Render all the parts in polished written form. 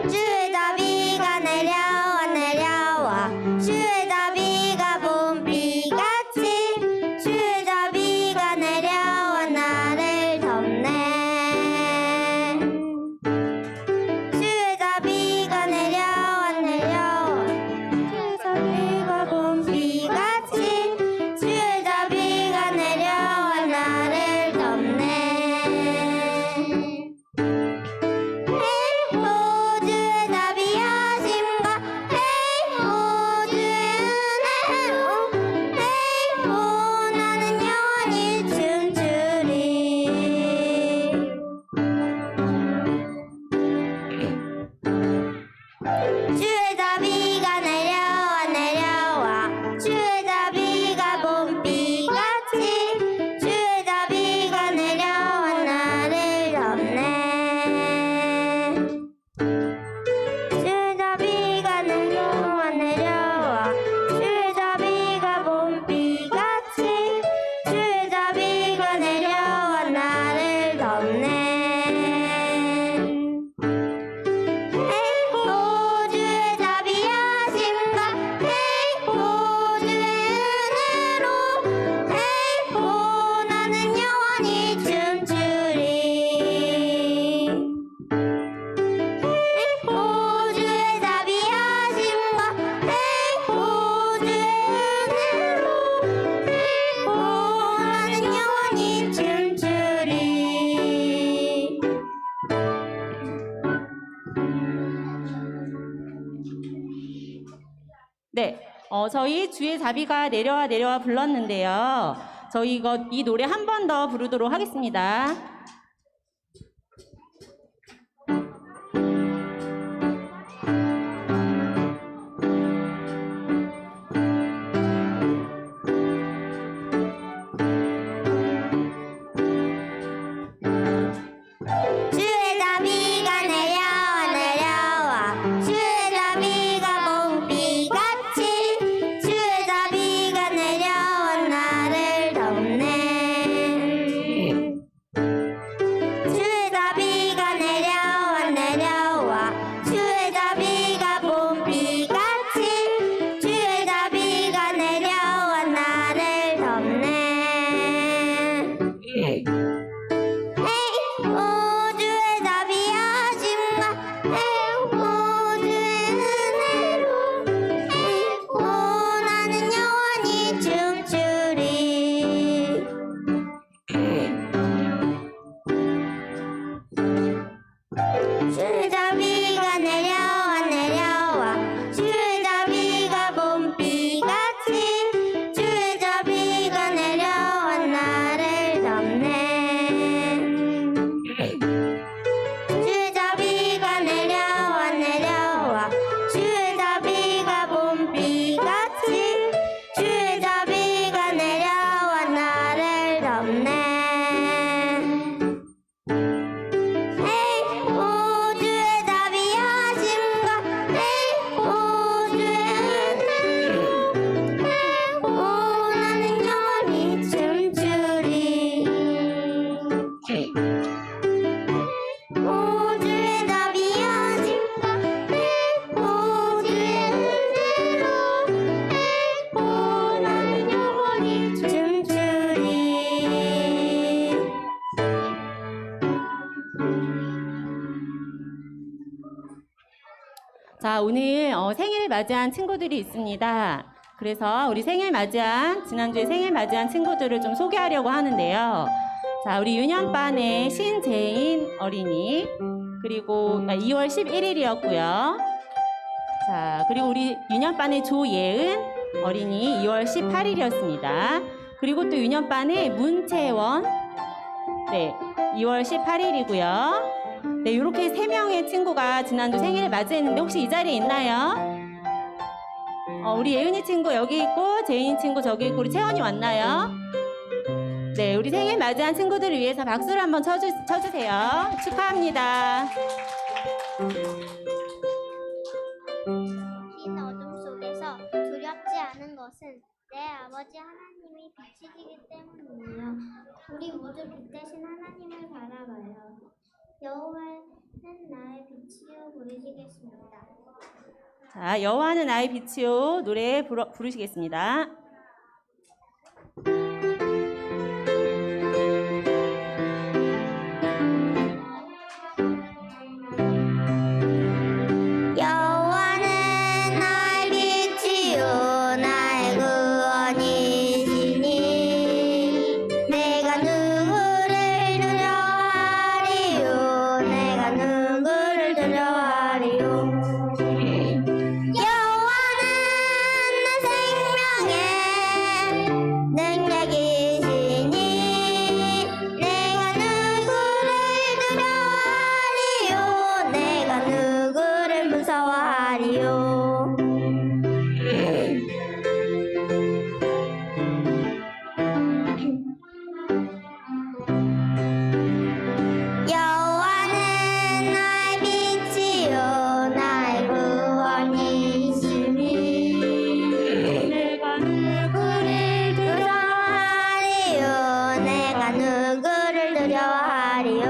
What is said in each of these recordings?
주에다 비가 내려와 내려와 주에다 비가 봄비같이 주에다 비가 내려와 나를 덮네. 주에다 비가 내려와 내려와 주에다 비가 봄비같이 주에다 비가 내려와 나를 덮네. 주에다 비하심과 주의 은혜로 나는 영원히 춤추리. 주에다 비가 내려와 내려와 주에다 비가 봄비같이 주에다 비가 내려와 나를 덮네. 주에다 비가 내려와 내려와 주에다 비가 봄비같이 주에다 비가 내려와 나를 덮네. 주에다 비하심과 주의 은혜로 나는 영원히 춤추리. 주에다 비하심과 주의 은혜로 나는 영원히 춤추리. 네, 저희 주의 자비가 내려와 내려와 불렀는데요. 저희 이 노래 한 번 더 부르도록 하겠습니다. 주에다 비가 내려와 내려와 주에다 비가 봄비같이 주에다 비가 내려와 나를 덮네. 주에다 비가 내려와 내려와 주에다 비가 봄비같이 주에다 비가 내려와 나를 덮네. 주에다 비하심과 주의 은혜로 나는 영원히 춤추리. 주에다 비가 내려와 내려와 주에다 비가 봄비같이 주에다 비가 내려와 나를 덮네. 주에다 비가 내려와 내려와 주에다 비가 봄비같이 주에다 비가 내려와 나를 덮네. 주에다 비하심과 주의 은혜로 나는 영원히 춤추리. 주에다 비하심과 주의 은혜로 나는 영원히 춤추리. 자, 오늘 생일을 맞이한 친구들이 있습니다. 그래서 우리 생일 맞이한, 지난주에 생일 맞이한 친구들을 좀 소개하려고 하는데요. 자, 우리 유년반의 신재인 어린이, 그리고 2월 11일이었고요. 자, 그리고 우리 유년반의 조예은 어린이 2월 18일이었습니다. 그리고 또 유년반의 문채원, 네, 2월 18일이고요. 네, 이렇게 3명의 친구가 지난주 생일을 맞이했는데 혹시 이 자리에 있나요? 우리 예은이 친구 여기 있고 제인 친구 저기 있고 우리 채원이 왔나요? 네, 우리 생일 맞이한 친구들을 위해서 박수를 한번 쳐주세요. 축하합니다. 흰 어둠 속에서 두렵지 않은 것은 내 아버지 하나님이 빛이시기 때문이에요. 우리 모두 빛 대신 하나님을 바라봐요. 여호와는 나의 빛이요 부르시겠습니다. 자, 여호와는 나의 빛이요 노래 부르시겠습니다. 여호와는 나의 빛이요 나의 구원이시니 내가 누구를 두려워하리요 내가 누구를 두려워하리요 여호와는 내 생명의 능력이시니 내가 누구를 두려워하리요 내가 누구를 무서워하리요 여호와는 나의 빛이요 나의 구원이시니 내가 누구를 두려워하리요 내가 누구를 두려워하리요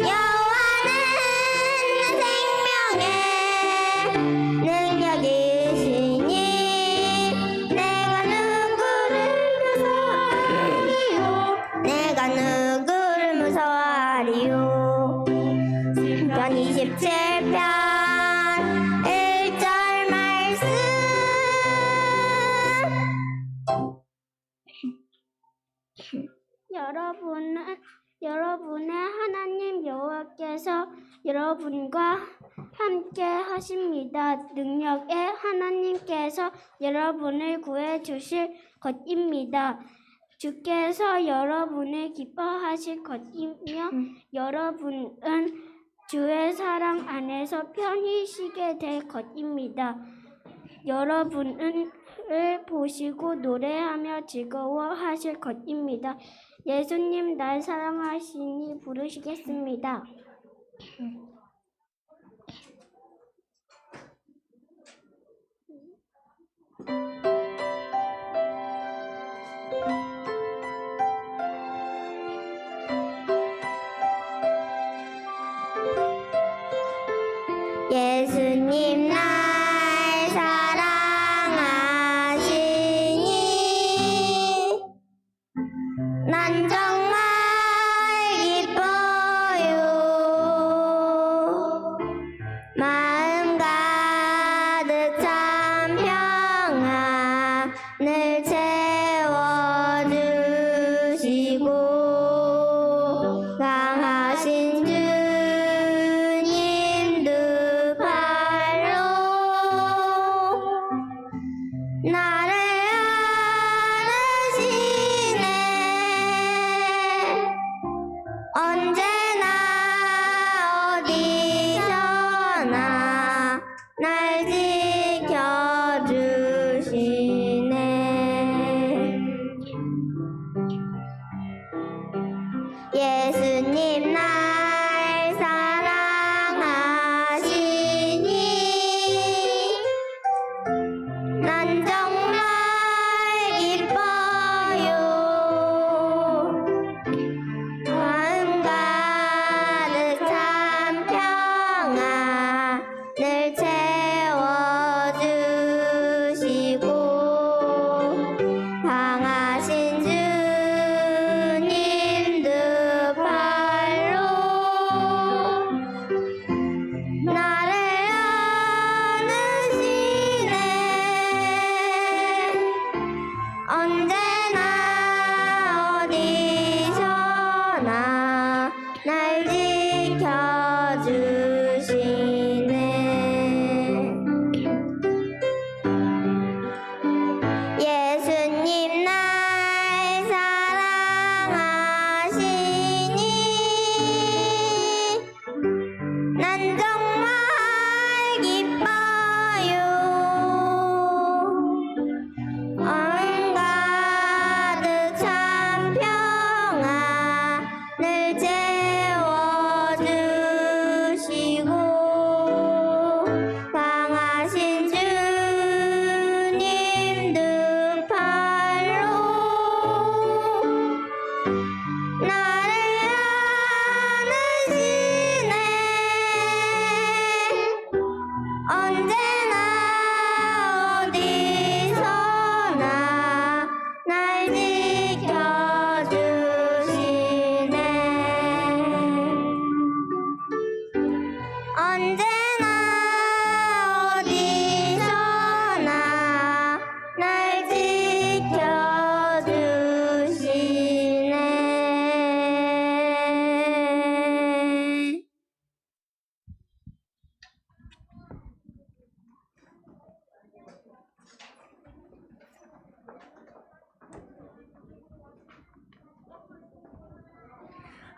여호와는 내 생명의 능력이시니 내가 누구를 무서워하리요 내가 누구를 무서워하리요 시편 27편 1절 말씀 여러분의 하나님 여호와께서 여러분과 함께 하십니다. 능력의 하나님께서 여러분을 구해 주실 것입니다. 주께서 여러분을 기뻐하실 것이며 여러분은 주의 사랑 안에서 편히 쉬게 될 것입니다. 여러분을 보시고 노래하며 즐거워하실 것입니다. 예수님 날 사랑하시니 부르시겠습니다. 예수님 날 사랑하시니 난 정말 기뻐요. 마음 가득 찬 평안을 채워주시고 강하신 주님 두 팔로 나를 안으시네. 언제나 어디서나 날 지켜주시네. 예수님 날 사랑하시니 난 정말 기뻐요. 마음 가득 찬 평안을 채워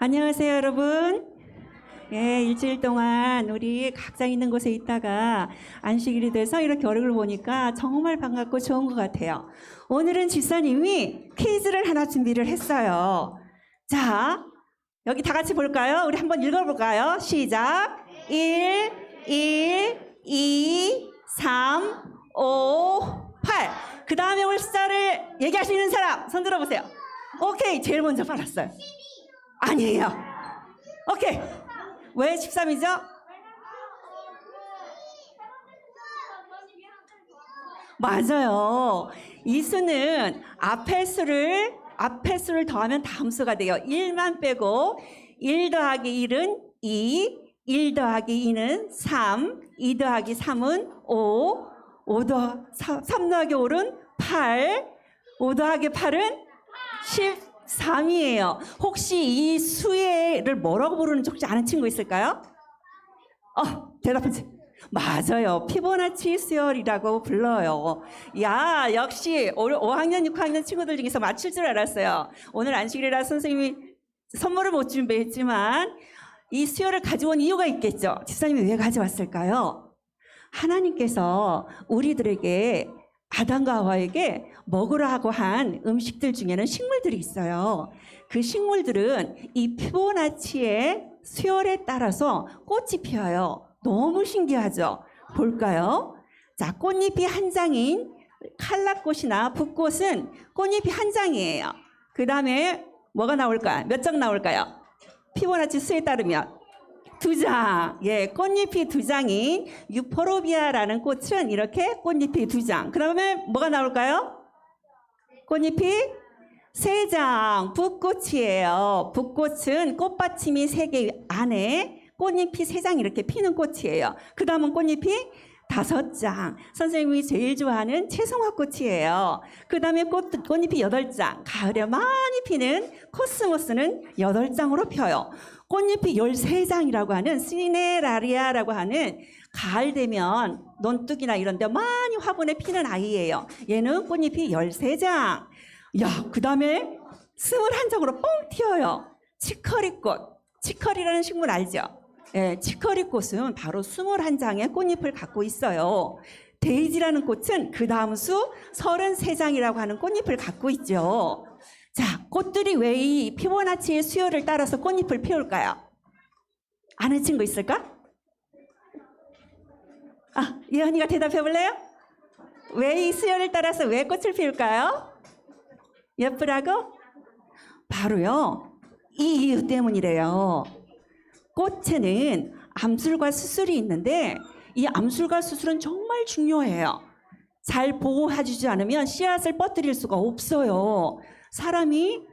안녕하세요, 여러분. 예, 일주일 동안 우리 각자 있는 곳에 있다가 안식일이 돼서 이렇게 얼굴을 보니까 정말 반갑고 좋은 것 같아요. 오늘은 집사님이 퀴즈를 하나 준비를 했어요. 자, 여기 다 같이 볼까요? 우리 한번 읽어볼까요? 시작. 1, 2, 3, 5, 8. 그 다음에 올 숫자를 얘기할 수 있는 사람 손 들어보세요. 오케이, 제일 먼저 받았어요. 아니에요. 오케이. 왜 13이죠? 맞아요. 이 수는 앞에 수를 더하면 다음 수가 돼요. 1만 빼고 1 더하기 1은 2, 1 더하기 2는 3, 2 더하기 3은 5, 3 더하기 5는 8, 5 더하기 8은 13이에요. 혹시 이 수를 뭐라고 부르는지 혹시 아는 친구 있을까요? 대답하세요. 맞아요. 피보나치 수열이라고 불러요. 야, 역시 5학년, 6학년 친구들 중에서 맞출 줄 알았어요. 오늘 안식일이라 선생님이 선물을 못 준비했지만 이 수열을 가져온 이유가 있겠죠. 집사님이 왜 가져왔을까요? 하나님께서 우리들에게 아담과 하와에게 먹으라고 한 음식들 중에는 식물들이 있어요. 그 식물들은 이 피보나치의 수열에 따라서 꽃이 피어요. 너무 신기하죠? 볼까요? 자, 꽃잎이 한 장인 칼라꽃이나 붓꽃은 꽃잎이 한 장이에요. 그 다음에 뭐가 나올까요? 몇 장 나올까요? 피보나치 수에 따르면 2장. 예, 꽃잎이 2장인 유포로비아라는 꽃은 이렇게 꽃잎이 2장. 그 다음에 뭐가 나올까요? 꽃잎이 3장. 붓꽃이에요. 붓꽃은 꽃받침이 3개 안에 꽃잎이 3장 이렇게 피는 꽃이에요. 그 다음은 꽃잎이 5장. 선생님이 제일 좋아하는 채송화꽃이에요. 그 다음에 꽃잎이 8장. 가을에 많이 피는 코스모스는 8장으로 펴요. 꽃잎이 13장이라고 하는 시네라리아라고 하는 가을 되면 논둑이나 이런 데 많이 화분에 피는 아이예요. 얘는 꽃잎이 13장. 야, 그 다음에 21장으로 뻥 튀어요. 치커리꽃. 치커리라는 식물 알죠? 예, 치커리꽃은 바로 21장의 꽃잎을 갖고 있어요. 데이지라는 꽃은 그 다음 수 33장이라고 하는 꽃잎을 갖고 있죠. 자, 꽃들이 왜 이 피보나치의 수요를 따라서 꽃잎을 피울까요? 아는 친구 있을까? 예언이가 대답해 볼래요? 왜 이 수요를 따라서 왜 꽃을 피울까요? 예쁘라고? 바로요, 이 이유 때문이래요. 꽃에는 암술과 수술이 있는데 이 암술과 수술은 정말 중요해요. 잘 보호해주지 않으면 씨앗을 뻗들일 수가 없어요. 사람이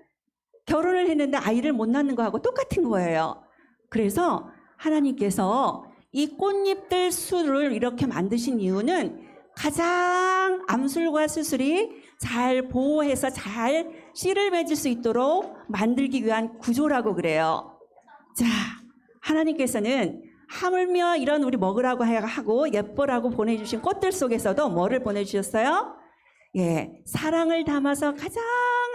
결혼을 했는데 아이를 못 낳는 거하고 똑같은 거예요. 그래서 하나님께서 이 꽃잎들 수를 이렇게 만드신 이유는 가장 암술과 수술이 잘 보호해서 잘 씨를 맺을 수 있도록 만들기 위한 구조라고 그래요. 자, 하나님께서는 하물며 이런 우리 먹으라고 하고 예뻐라고 보내주신 꽃들 속에서도 뭐를 보내주셨어요? 예, 사랑을 담아서 가장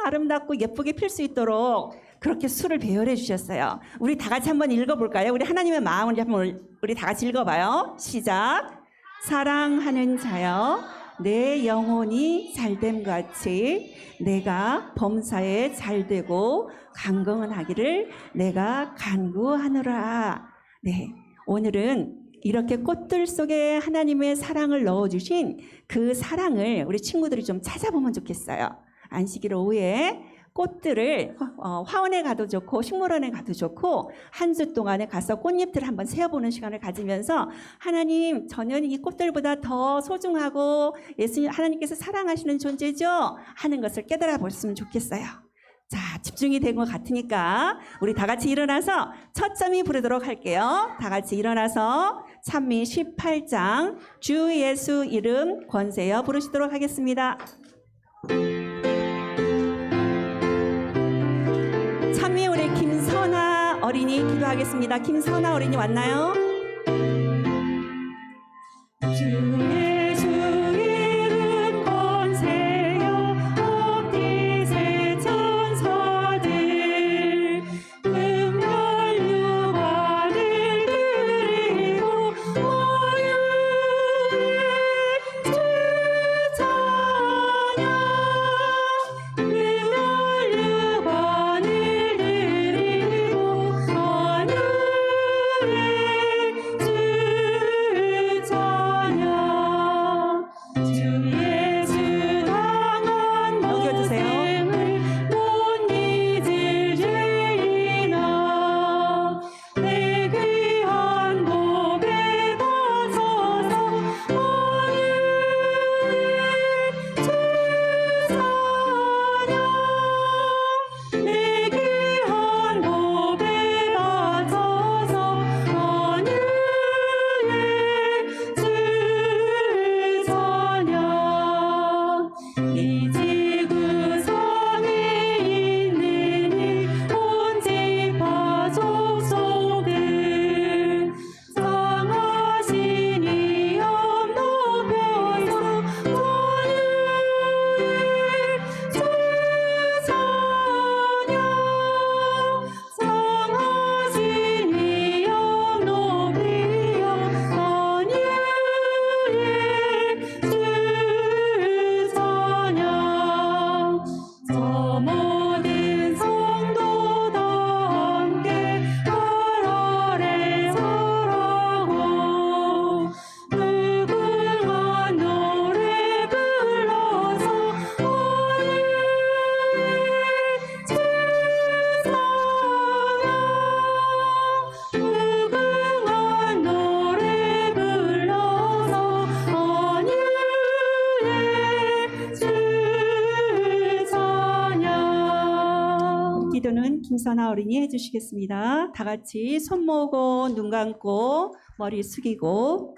아름답고 예쁘게 필 수 있도록 그렇게 수를 배열해 주셨어요. 우리 다 같이 한번 읽어볼까요? 우리 하나님의 마음을 한번 우리 다 같이 읽어봐요. 시작. 사랑하는 자여, 내 영혼이 잘됨 같이 내가 범사에 잘되고 강건하기를 내가 간구하노라. 네, 오늘은 이렇게 꽃들 속에 하나님의 사랑을 넣어주신 그 사랑을 우리 친구들이 좀 찾아보면 좋겠어요. 안식일 오후에 꽃들을 화원에 가도 좋고 식물원에 가도 좋고 한 주 동안에 가서 꽃잎들을 한번 세어보는 시간을 가지면서 하나님, 저는 이 꽃들보다 더 소중하고 예수님 하나님께서 사랑하시는 존재죠 하는 것을 깨달아 보셨으면 좋겠어요. 자, 집중이 된 것 같으니까 우리 다 같이 일어나서 첫점이 부르도록 할게요. 다 같이 일어나서 찬미 18장 주 예수 이름 권세여 부르시도록 하겠습니다. 찬미 우리 김선아 어린이 기도하겠습니다. 김선아 어린이 왔나요? 주 예수 이름 권세여 온 빛의 천사들 금요 김선아 어린이 해주시겠습니다. 다 같이 손 모으고 눈 감고 머리 숙이고.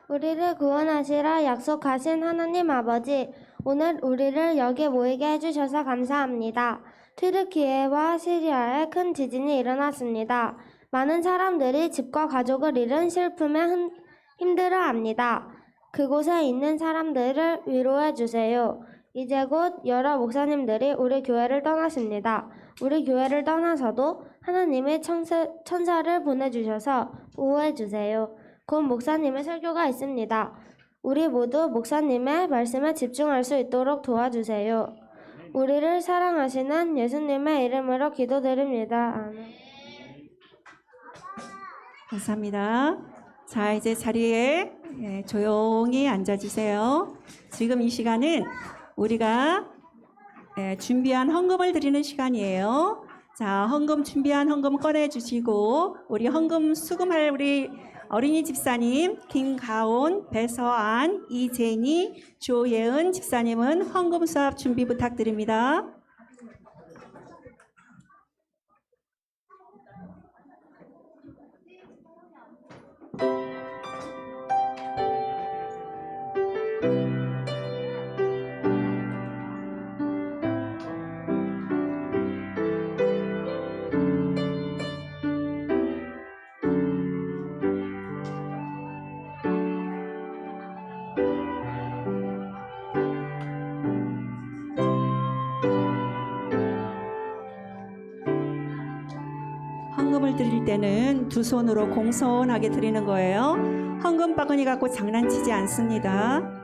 우리를 구원하시라 약속하신 하나님 아버지, 오늘 우리를 여기 모이게 해주셔서 감사합니다. 튀르키예와 시리아에 큰 지진이 일어났습니다. 많은 사람들이 집과 가족을 잃은 슬픔에 힘들어합니다. 그곳에 있는 사람들을 위로해 주세요. 이제 곧 여러 목사님들이 우리 교회를 떠나십니다. 우리 교회를 떠나서도 하나님의 천사를 보내주셔서 보호해 주세요. 곧 목사님의 설교가 있습니다. 우리 모두 목사님의 말씀에 집중할 수 있도록 도와주세요. 우리를 사랑하시는 예수님의 이름으로 기도드립니다. 아멘. 감사합니다. 자, 이제 자리에 조용히 앉아주세요. 지금 이 시간은 우리가 준비한 헌금을 드리는 시간이에요. 자, 헌금 준비한 헌금 꺼내주시고 우리 헌금 수금할 우리 어린이 집사님 김가온, 배서안, 이재니, 조예은 집사님은 헌금 수합 준비 부탁드립니다. 헌금을 드릴 때는 두 손으로 공손하게 드리는 거예요. 헌금 바구니 갖고 장난치지 않습니다.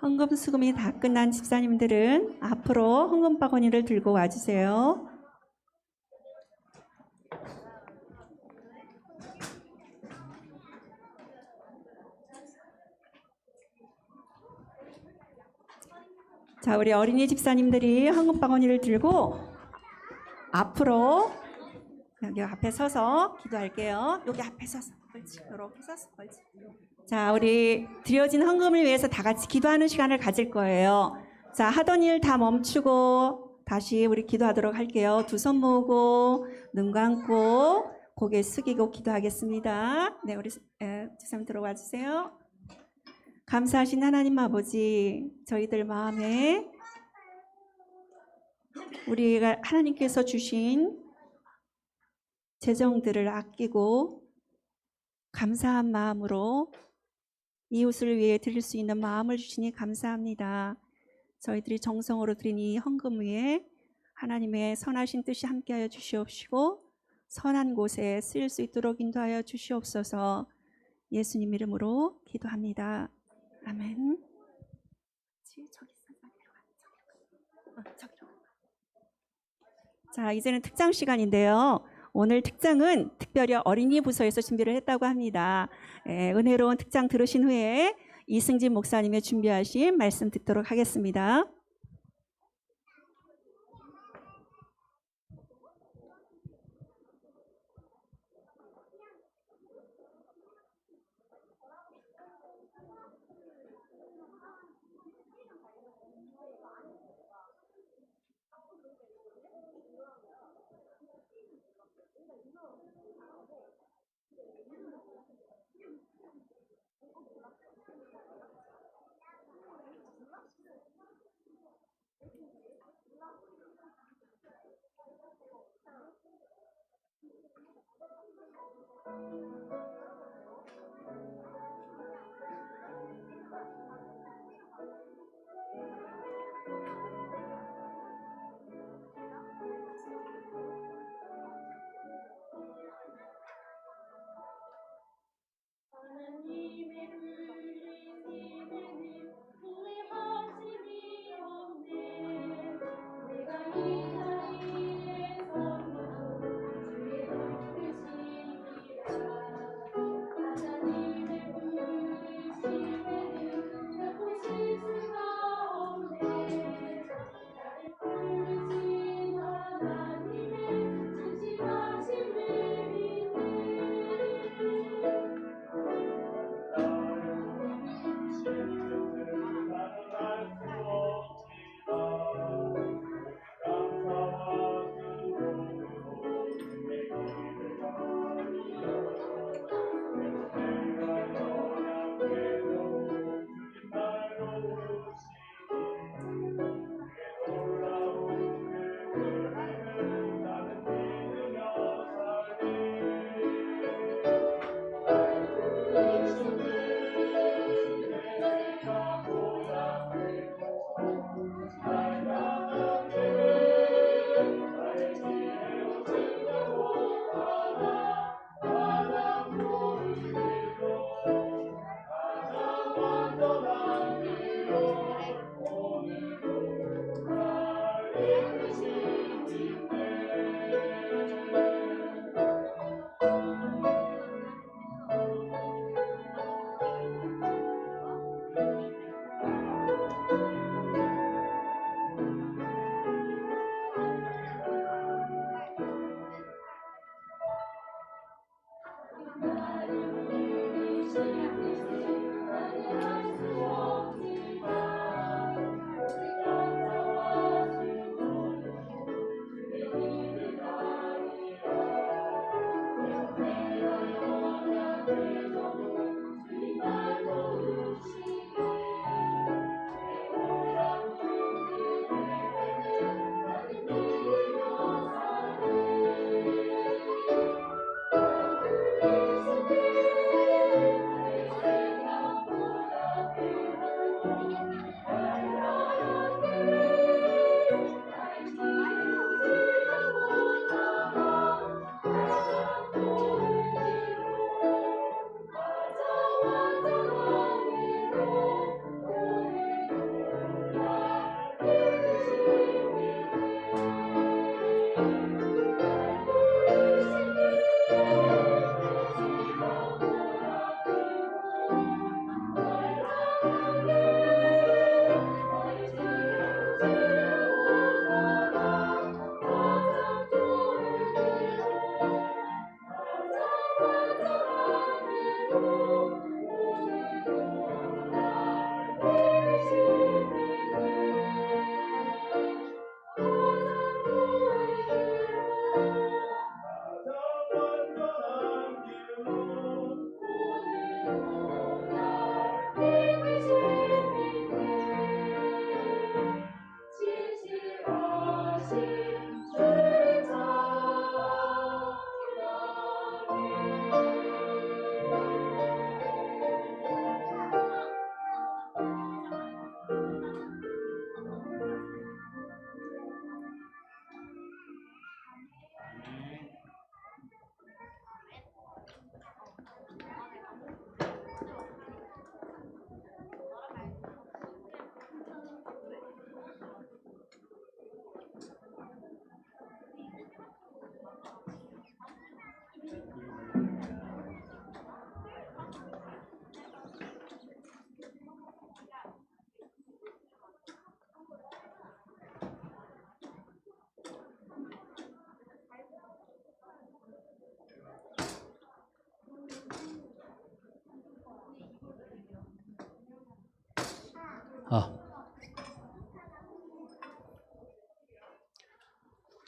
헌금 수금이 다 끝난 집사님들은 앞으로 헌금 바구니를 들고 와주세요. 자, 우리 어린이 집사님들이 헌금 바구니를 들고 앞으로 여기 앞에 서서 기도할게요. 여기 앞에 서서, 그렇지, 이렇게 서서, 그렇지. 자, 우리 드려진 헌금을 위해서 다 같이 기도하는 시간을 가질 거예요. 자, 하던 일 다 멈추고 다시 우리 기도하도록 할게요. 두 손 모으고 눈 감고 고개 숙이고 기도하겠습니다. 네, 우리 집사님 들어와 주세요. 감사하신 하나님 아버지, 저희들 마음에 우리가 하나님께서 주신 재정들을 아끼고 감사한 마음으로 이웃을 위해 드릴 수 있는 마음을 주시니 감사합니다. 저희들이 정성으로 드린 이 헌금 위에 하나님의 선하신 뜻이 함께하여 주시옵시고 선한 곳에 쓰일 수 있도록 인도하여 주시옵소서. 예수님 이름으로 기도합니다. 아멘. 자, 이제는 특장 시간인데요. 오늘 특장은 특별히 어린이 부서에서 준비를 했다고 합니다. 은혜로운 특장 들으신 후에 이승진 목사님의 준비하신 말씀 듣도록 하겠습니다. 하나님의 불리심에는 후회하심이 없네. 내가 이 자리에 서도 주의 뜻이니라. 하나님의 불리심에는 결코 실수가 없네. 나를 부르신 하나님의 진실하심을 믿네.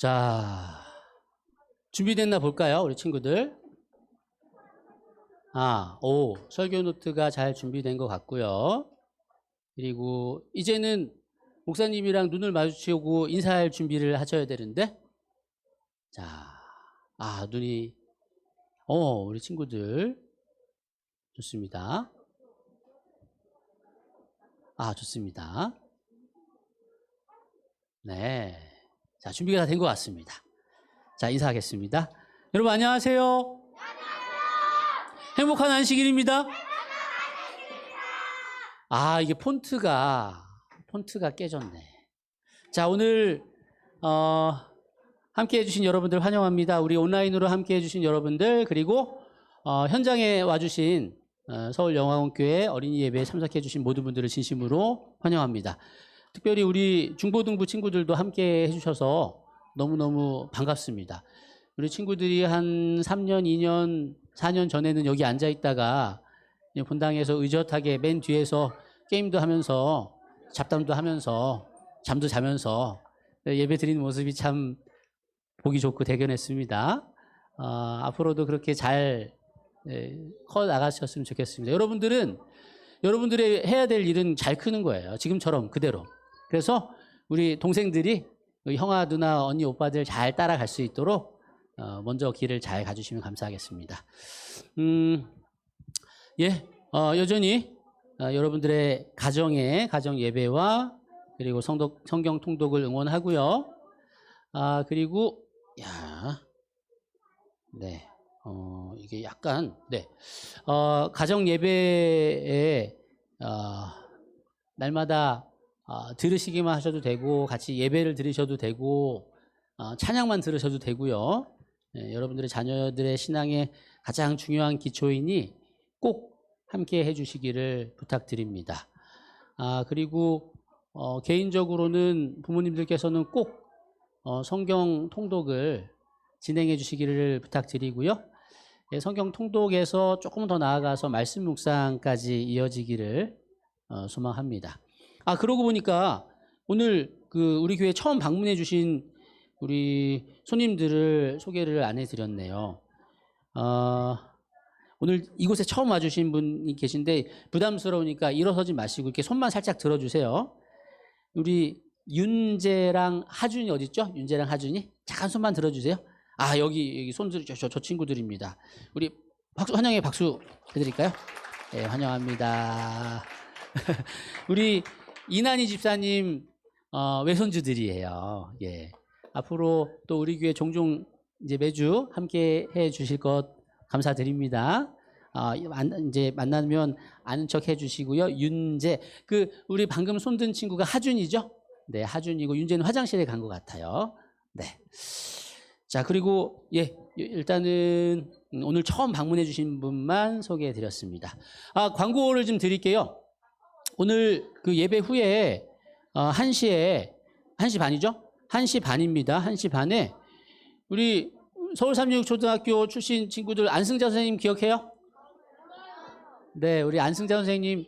자, 준비됐나 볼까요, 우리 친구들? 설교 노트가 잘 준비된 것 같고요. 그리고 이제는 목사님이랑 눈을 마주치고 인사할 준비를 하셔야 되는데, 자, 눈이, 우리 친구들 좋습니다. 좋습니다. 네, 자, 준비가 다 된 것 같습니다. 자, 인사하겠습니다. 여러분 안녕하세요. 행복한 안식일입니다. 이게 폰트가 깨졌네. 자, 오늘 함께 해주신 여러분들 환영합니다. 우리 온라인으로 함께 해주신 여러분들, 그리고 현장에 와주신 서울영화원교회 어린이 예배에 참석해 주신 모든 분들을 진심으로 환영합니다. 특별히 우리 중고등부 친구들도 함께 해주셔서 너무너무 반갑습니다. 우리 친구들이 한 3년, 2년, 4년 전에는 여기 앉아 있다가 본당에서 의젓하게 맨 뒤에서 게임도 하면서 잡담도 하면서 잠도 자면서 예배 드리는 모습이 참 보기 좋고 대견했습니다. 앞으로도 그렇게 잘 커 나가셨으면 좋겠습니다. 여러분들의 해야 될 일은 잘 크는 거예요. 지금처럼 그대로. 그래서 우리 동생들이 형아, 누나, 언니, 오빠들 잘 따라갈 수 있도록 먼저 길을 잘 가주시면 감사하겠습니다. 여전히 여러분들의 가정 예배와 그리고 성경 통독을 응원하고요. 그리고 이게 약간 가정 예배에 날마다 들으시기만 하셔도 되고 같이 예배를 들으셔도 되고 찬양만 들으셔도 되고요. 여러분들의 자녀들의 신앙의 가장 중요한 기초이니 꼭 함께 해주시기를 부탁드립니다. 그리고 개인적으로는 부모님들께서는 꼭 성경 통독을 진행해 주시기를 부탁드리고요. 성경 통독에서 조금 더 나아가서 말씀 묵상까지 이어지기를 소망합니다. 그러고 보니까 오늘 우리 교회 처음 방문해 주신 우리 손님들을 소개를 안 해드렸네요. 오늘 이곳에 처음 와주신 분이 계신데 부담스러우니까 일어서지 마시고 이렇게 손만 살짝 들어주세요. 우리 윤재랑 하준이 어디 있죠? 윤재랑 하준이 잠깐 손만 들어주세요. 여기 손들 저 친구들입니다. 우리 환영의 박수 해드릴까요? 네, 환영합니다. 우리 이난희 집사님 외손주들이에요. 예. 앞으로 또 우리 교회 종종 이제 매주 함께 해 주실 것 감사드립니다. 이제 만나면 아는 척 해주시고요. 윤재, 우리 방금 손든 친구가 하준이죠? 네, 하준이고 윤재는 화장실에 간 것 같아요. 네. 자, 그리고 일단은 오늘 처음 방문해 주신 분만 소개해 드렸습니다. 광고를 좀 드릴게요. 오늘 예배 후에 1시 반이죠? 1시 반입니다. 1시 반에 우리 서울366초등학교 출신 친구들 안승자 선생님 기억해요? 네, 우리 안승자 선생님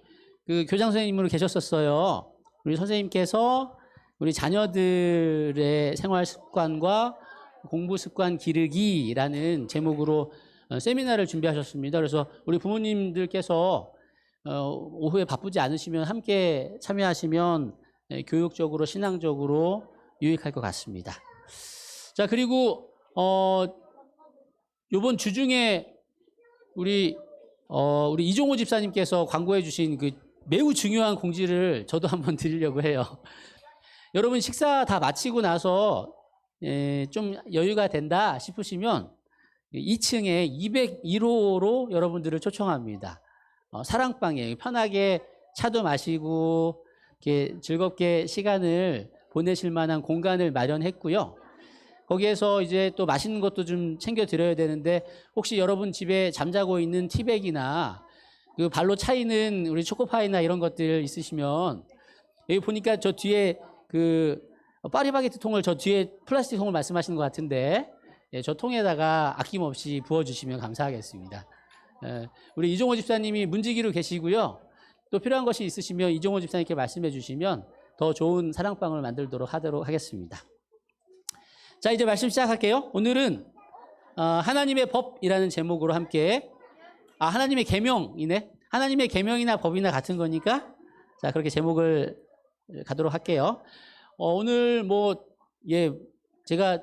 교장 선생님으로 계셨었어요. 우리 선생님께서 우리 자녀들의 생활 습관과 공부 습관 기르기라는 제목으로 세미나를 준비하셨습니다. 그래서 우리 부모님들께서 오후에 바쁘지 않으시면 함께 참여하시면 교육적으로 신앙적으로 유익할 것 같습니다. 자, 그리고 요번 주중에 우리 이종호 집사님께서 광고해 주신 매우 중요한 공지를 저도 한번 드리려고 해요. 여러분 식사 다 마치고 나서 좀 여유가 된다 싶으시면 2층에 201호로 여러분들을 초청합니다. 사랑방에 편하게 차도 마시고 이렇게 즐겁게 시간을 보내실 만한 공간을 마련했고요. 거기에서 이제 또 맛있는 것도 좀 챙겨 드려야 되는데 혹시 여러분 집에 잠자고 있는 티백이나 발로 차이는 우리 초코파이나 이런 것들 있으시면 여기 보니까 저 뒤에 파리바게트 통을 저 뒤에 플라스틱 통을 말씀하시는 것 같은데 저 통에다가 아낌없이 부어주시면 감사하겠습니다. 우리 이종호 집사님이 문지기로 계시고요. 또 필요한 것이 있으시면 이종호 집사님께 말씀해 주시면 더 좋은 사랑방을 만들도록 하도록 하겠습니다. 자, 이제 말씀 시작할게요. 오늘은 하나님의 법이라는 제목으로 함께 아, 하나님의 계명이네. 하나님의 계명이나 법이나 같은 거니까 자, 그렇게 제목을 가도록 할게요. 오늘 뭐 예, 제가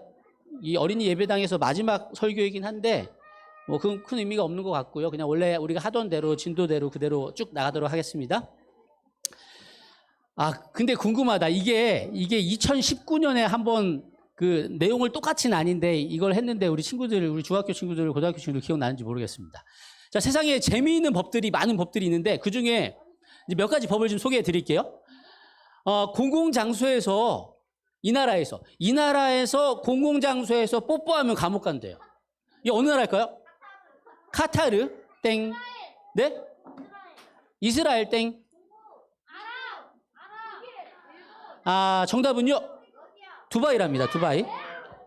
이 어린이 예배당에서 마지막 설교이긴 한데 뭐 큰 의미가 없는 것 같고요. 그냥 원래 우리가 하던 대로 진도대로 그대로 쭉 나가도록 하겠습니다. 아, 근데 궁금하다. 이게 2019년에 한번 그 내용을 똑같이는 아닌데 이걸 했는데 우리 친구들, 우리 중학교 친구들, 고등학교 친구들 기억나는지 모르겠습니다. 자, 세상에 재미있는 법들이, 많은 법들이 있는데 그 중에 이제 몇 가지 법을 좀 소개해 드릴게요. 공공장소에서, 이 나라에서 공공장소에서 뽀뽀하면 감옥 간대요. 이게 어느 나라일까요? 카타르, 땡. 네? 이스라엘, 땡. 아, 정답은요? 두바이랍니다. 두바이.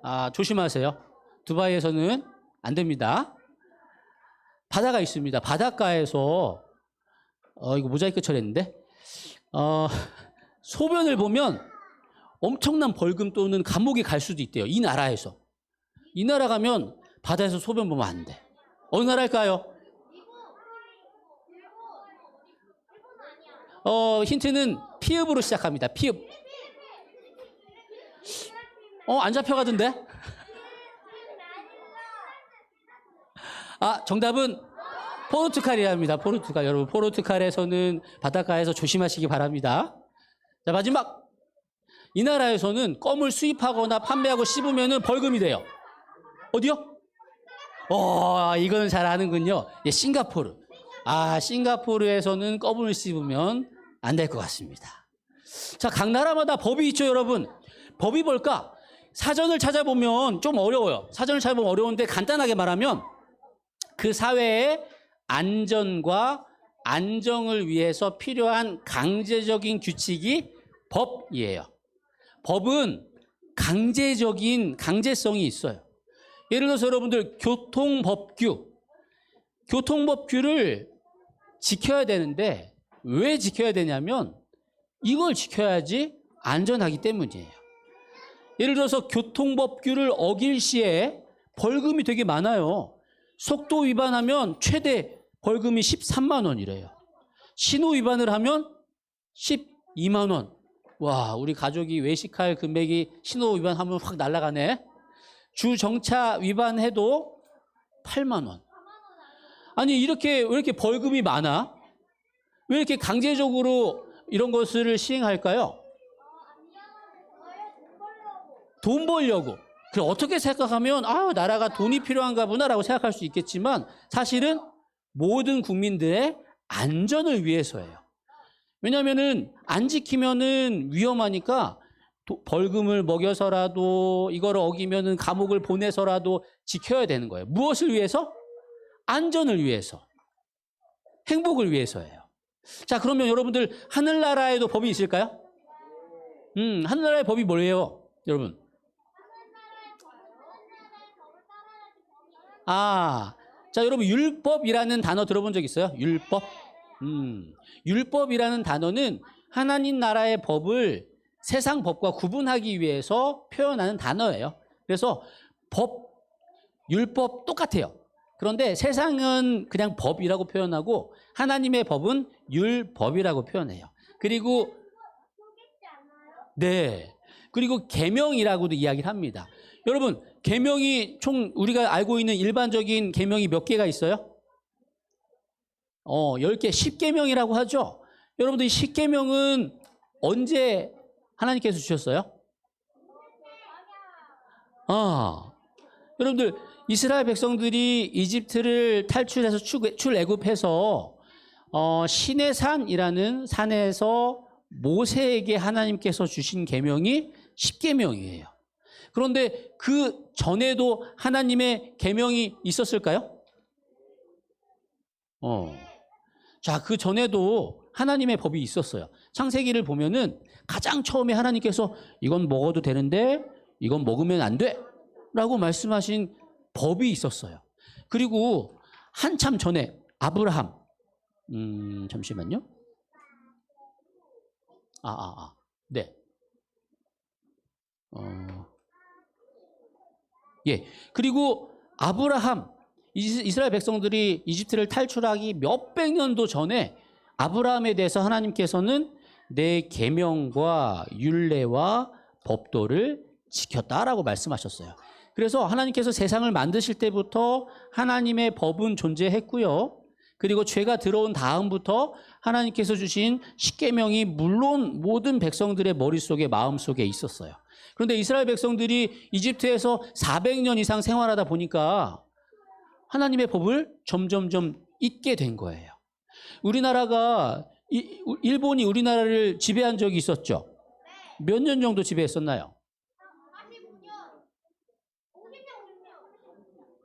아, 조심하세요. 두바이에서는 안 됩니다. 바다가 있습니다. 바닷가에서 이거 모자이크 처리했는데 소변을 보면 엄청난 벌금 또는 감옥에 갈 수도 있대요. 이 나라에서. 이 나라 가면 바다에서 소변 보면 안 돼. 어느 나라일까요? 힌트는 피읍으로 시작합니다. 피읍. 안 잡혀가던데? 아, 정답은 포르투갈이랍니다. 포르투갈. 여러분, 포르투갈에서는 바닷가에서 조심하시기 바랍니다. 자, 마지막. 이 나라에서는 껌을 수입하거나 판매하고 씹으면 벌금이 돼요. 어디요? 이건 잘 아는군요. 예, 싱가포르. 아, 싱가포르에서는 껌을 씹으면 안 될 것 같습니다. 자, 각 나라마다 법이 있죠, 여러분. 법이 뭘까? 사전을 찾아보면 좀 어려워요. 사전을 찾아보면 어려운데 간단하게 말하면 그 사회의 안전과 안정을 위해서 필요한 강제적인 규칙이 법이에요. 법은 강제성이 있어요. 예를 들어서 여러분들 교통법규를 지켜야 되는데 왜 지켜야 되냐면 이걸 지켜야지 안전하기 때문이에요. 예를 들어서 교통법규를 어길 시에 벌금이 되게 많아요. 속도 위반하면 최대 벌금이 13만 원이래요. 신호 위반을 하면 12만 원. 와, 우리 가족이 외식할 금액이 신호 위반하면 확 날아가네. 주정차 위반해도 8만 원. 아니, 왜 이렇게 벌금이 많아? 왜 이렇게 강제적으로 이런 것을 시행할까요? 돈 벌려고. 그래, 어떻게 생각하면 나라가 돈이 필요한가 보나라고 생각할 수 있겠지만 사실은 모든 국민들의 안전을 위해서예요. 왜냐하면은 안 지키면은 위험하니까 벌금을 먹여서라도 이걸 어기면은 감옥을 보내서라도 지켜야 되는 거예요. 무엇을 위해서? 안전을 위해서. 행복을 위해서예요. 자, 그러면 여러분들 하늘나라에도 법이 있을까요? 하늘나라의 법이 뭐예요, 여러분? 자, 여러분 율법이라는 단어 들어본 적 있어요? 율법? 율법이라는 단어는 하나님 나라의 법을 세상 법과 구분하기 위해서 표현하는 단어예요. 그래서 율법 똑같아요. 그런데 세상은 그냥 법이라고 표현하고 하나님의 법은 율법이라고 표현해요. 그리고 네. 그리고 계명이라고도 이야기를 합니다. 여러분, 계명이 총 우리가 알고 있는 일반적인 계명이 몇 개가 있어요? 10개, 10계명이라고 하죠. 여러분들 이 10계명은 언제 하나님께서 주셨어요? 여러분들 이스라엘 백성들이 이집트를 탈출해서 출애굽해서 시내산이라는 산에서 모세에게 하나님께서 주신 계명이 10계명이에요. 그런데 그 전에도 하나님의 계명이 있었을까요? 자, 그 전에도 하나님의 법이 있었어요. 창세기를 보면은 가장 처음에 하나님께서 이건 먹어도 되는데 이건 먹으면 안 돼 라고 말씀하신 법이 있었어요. 그리고 한참 전에 아브라함, 잠시만요. 네. 예. 그리고 아브라함, 이스라엘 백성들이 이집트를 탈출하기 몇백 년도 전에 아브라함에 대해서 하나님께서는 내 계명과 율례와 법도를 지켰다라고 말씀하셨어요. 그래서 하나님께서 세상을 만드실 때부터 하나님의 법은 존재했고요. 그리고 죄가 들어온 다음부터 하나님께서 주신 십계명이 물론 모든 백성들의 머릿속에 마음속에 있었어요. 그런데 이스라엘 백성들이 이집트에서 400년 이상 생활하다 보니까 하나님의 법을 점점점 잊게 된 거예요. 우리나라가 일본이 우리나라를 지배한 적이 있었죠. 몇 년 정도 지배했었나요?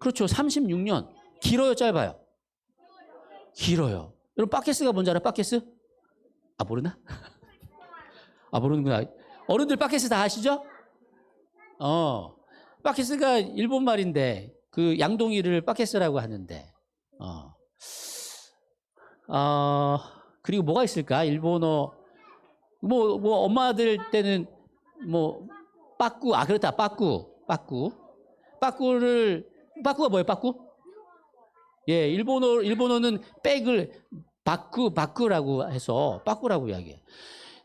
그렇죠. 36년. 길어요, 짧아요? 길어요. 여러분 빠케스가 뭔지 알아요? 빠케스? 아, 모르나? 아, 모르는구나. 어른들 빠케스 다 아시죠? 빠케스가 일본 말인데 그 양동이를 빠케스라고 하는데 그리고 뭐가 있을까? 일본어 뭐 엄마들 때는 뭐 빠꾸 그렇다. 빠꾸가 뭐예요? 빠꾸? 예, 일본어는 백을 바꾸라고 해서 빠꾸라고 이야기해요.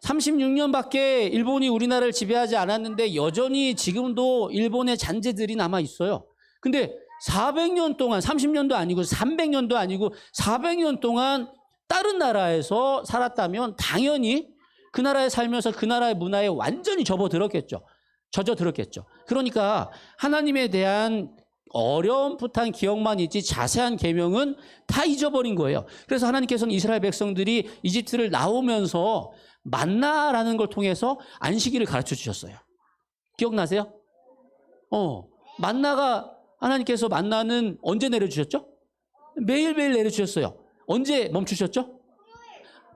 36년밖에 일본이 우리나라를 지배하지 않았는데 여전히 지금도 일본의 잔재들이 남아 있어요. 근데 400년 동안 30년도 아니고 300년도 아니고 400년 동안 다른 나라에서 살았다면 당연히 그 나라에 살면서 그 나라의 문화에 완전히 젖어들었겠죠. 그러니까 하나님에 대한 어렴풋한 기억만 있지 자세한 계명은 다 잊어버린 거예요. 그래서 하나님께서는 이스라엘 백성들이 이집트를 나오면서 만나라는 걸 통해서 안식일을 가르쳐 주셨어요. 기억나세요? 만나가 하나님께서 만나는 언제 내려주셨죠? 매일매일 내려주셨어요. 언제 멈추셨죠?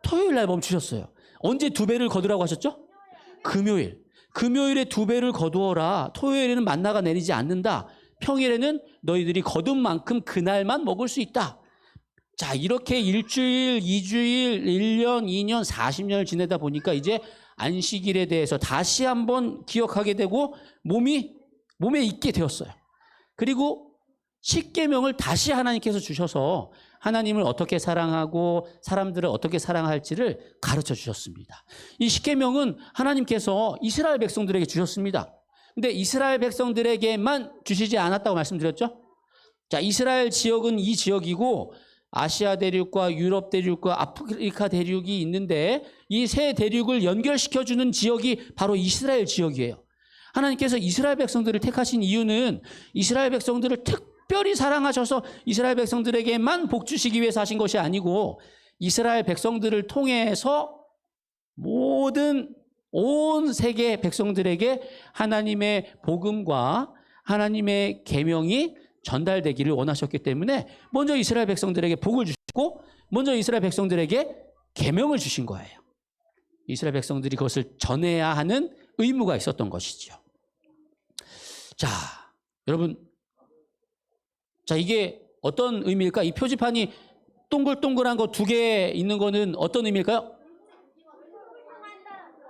토요일 날 멈추셨어요. 언제 2배를 거두라고 하셨죠? 금요일에 2배를 거두어라. 토요일에는 만나가 내리지 않는다. 평일에는 너희들이 거둔 만큼 그날만 먹을 수 있다. 자, 이렇게 일주일, 2주일, 1년, 2년, 40년을 지내다 보니까 이제 안식일에 대해서 다시 한번 기억하게 되고 몸에 있게 되었어요. 그리고 십계명을 다시 하나님께서 주셔서 하나님을 어떻게 사랑하고 사람들을 어떻게 사랑할지를 가르쳐 주셨습니다. 이 십계명은 하나님께서 이스라엘 백성들에게 주셨습니다. 근데 이스라엘 백성들에게만 주시지 않았다고 말씀드렸죠? 자, 이스라엘 지역은 이 지역이고 아시아 대륙과 유럽 대륙과 아프리카 대륙이 있는데 이 세 대륙을 연결시켜주는 지역이 바로 이스라엘 지역이에요. 하나님께서 이스라엘 백성들을 택하신 이유는 이스라엘 백성들을 특별히 사랑하셔서 이스라엘 백성들에게만 복 주시기 위해서 하신 것이 아니고 이스라엘 백성들을 통해서 모든 온 세계 백성들에게 하나님의 복음과 하나님의 계명이 전달되기를 원하셨기 때문에 먼저 이스라엘 백성들에게 복을 주시고 먼저 이스라엘 백성들에게 계명을 주신 거예요. 이스라엘 백성들이 그것을 전해야 하는 의무가 있었던 것이죠. 자, 여러분, 자, 이게 어떤 의미일까? 이 표지판이 동글동글한 거 2개 있는 거는 어떤 의미일까요?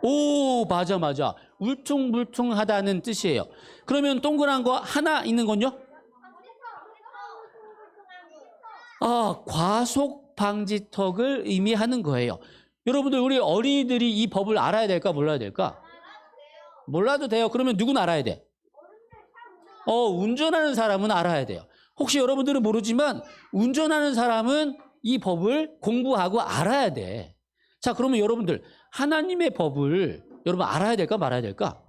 오, 맞아. 울퉁불퉁하다는 뜻이에요. 그러면 동그란 거 하나 있는 건요? 과속 방지턱을 의미하는 거예요. 여러분들, 우리 어린이들이 이 법을 알아야 될까, 몰라야 될까? 몰라도 돼요. 그러면 누구는 알아야 돼? 운전하는 사람은 알아야 돼요. 혹시 여러분들은 모르지만 운전하는 사람은 이 법을 공부하고 알아야 돼. 자, 그러면 여러분들, 하나님의 법을 여러분 알아야 될까, 말아야 될까?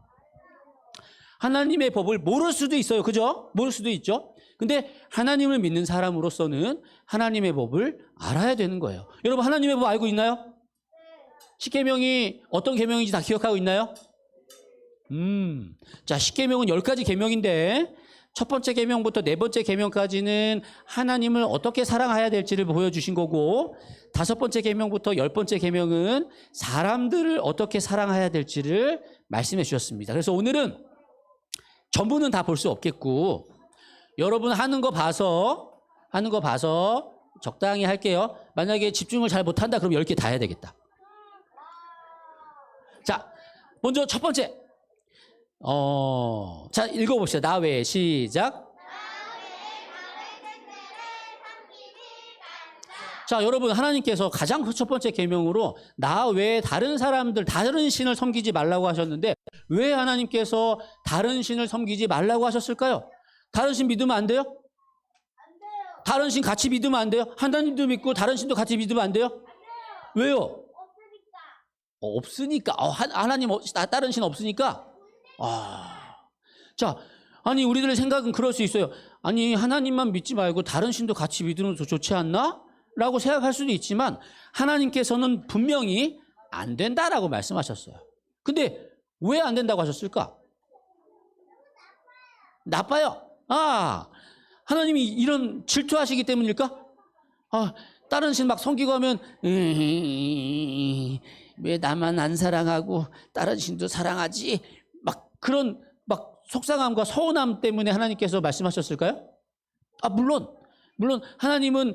하나님의 법을 모를 수도 있어요. 그죠? 모를 수도 있죠. 근데 하나님을 믿는 사람으로서는 하나님의 법을 알아야 되는 거예요. 여러분, 하나님의 법 알고 있나요? 십계명이 어떤 계명인지 다 기억하고 있나요? 자, 십계명은 10가지 계명인데 첫 번째 계명부터 4번째 계명까지는 하나님을 어떻게 사랑해야 될지를 보여주신 거고 5번째 계명부터 10번째 계명은 사람들을 어떻게 사랑해야 될지를 말씀해 주셨습니다. 그래서 오늘은 전부는 다 볼 수 없겠고 여러분 하는 거 봐서 적당히 할게요. 만약에 집중을 잘 못한다 그럼 10개 다 해야 되겠다. 자, 먼저 첫 번째. 자, 읽어봅시다. 나 외에 시작. 자, 여러분, 하나님께서 가장 첫 번째 계명으로 나 외에 다른 사람들, 다른 신을 섬기지 말라고 하셨는데 왜 하나님께서 다른 신을 섬기지 말라고 하셨을까요? 다른 신 믿으면 안 돼요? 다른 신 같이 믿으면 안 돼요? 하나님도 믿고 다른 신도 같이 믿으면 안 돼요? 왜요? 없으니까. 하나님, 다른 신 없으니까? 자, 아니, 우리들의 생각은 그럴 수 있어요. 아니, 하나님만 믿지 말고 다른 신도 같이 믿으면 더 좋지 않나? 라고 생각할 수도 있지만 하나님께서는 분명히 안 된다라고 말씀하셨어요. 근데 왜 안 된다고 하셨을까? 나빠요. 하나님이 이런 질투하시기 때문일까? 다른 신 막 섬기고 하면 왜 나만 안 사랑하고 다른 신도 사랑하지? 막 그런 막 속상함과 서운함 때문에 하나님께서 말씀하셨을까요? 물론 하나님은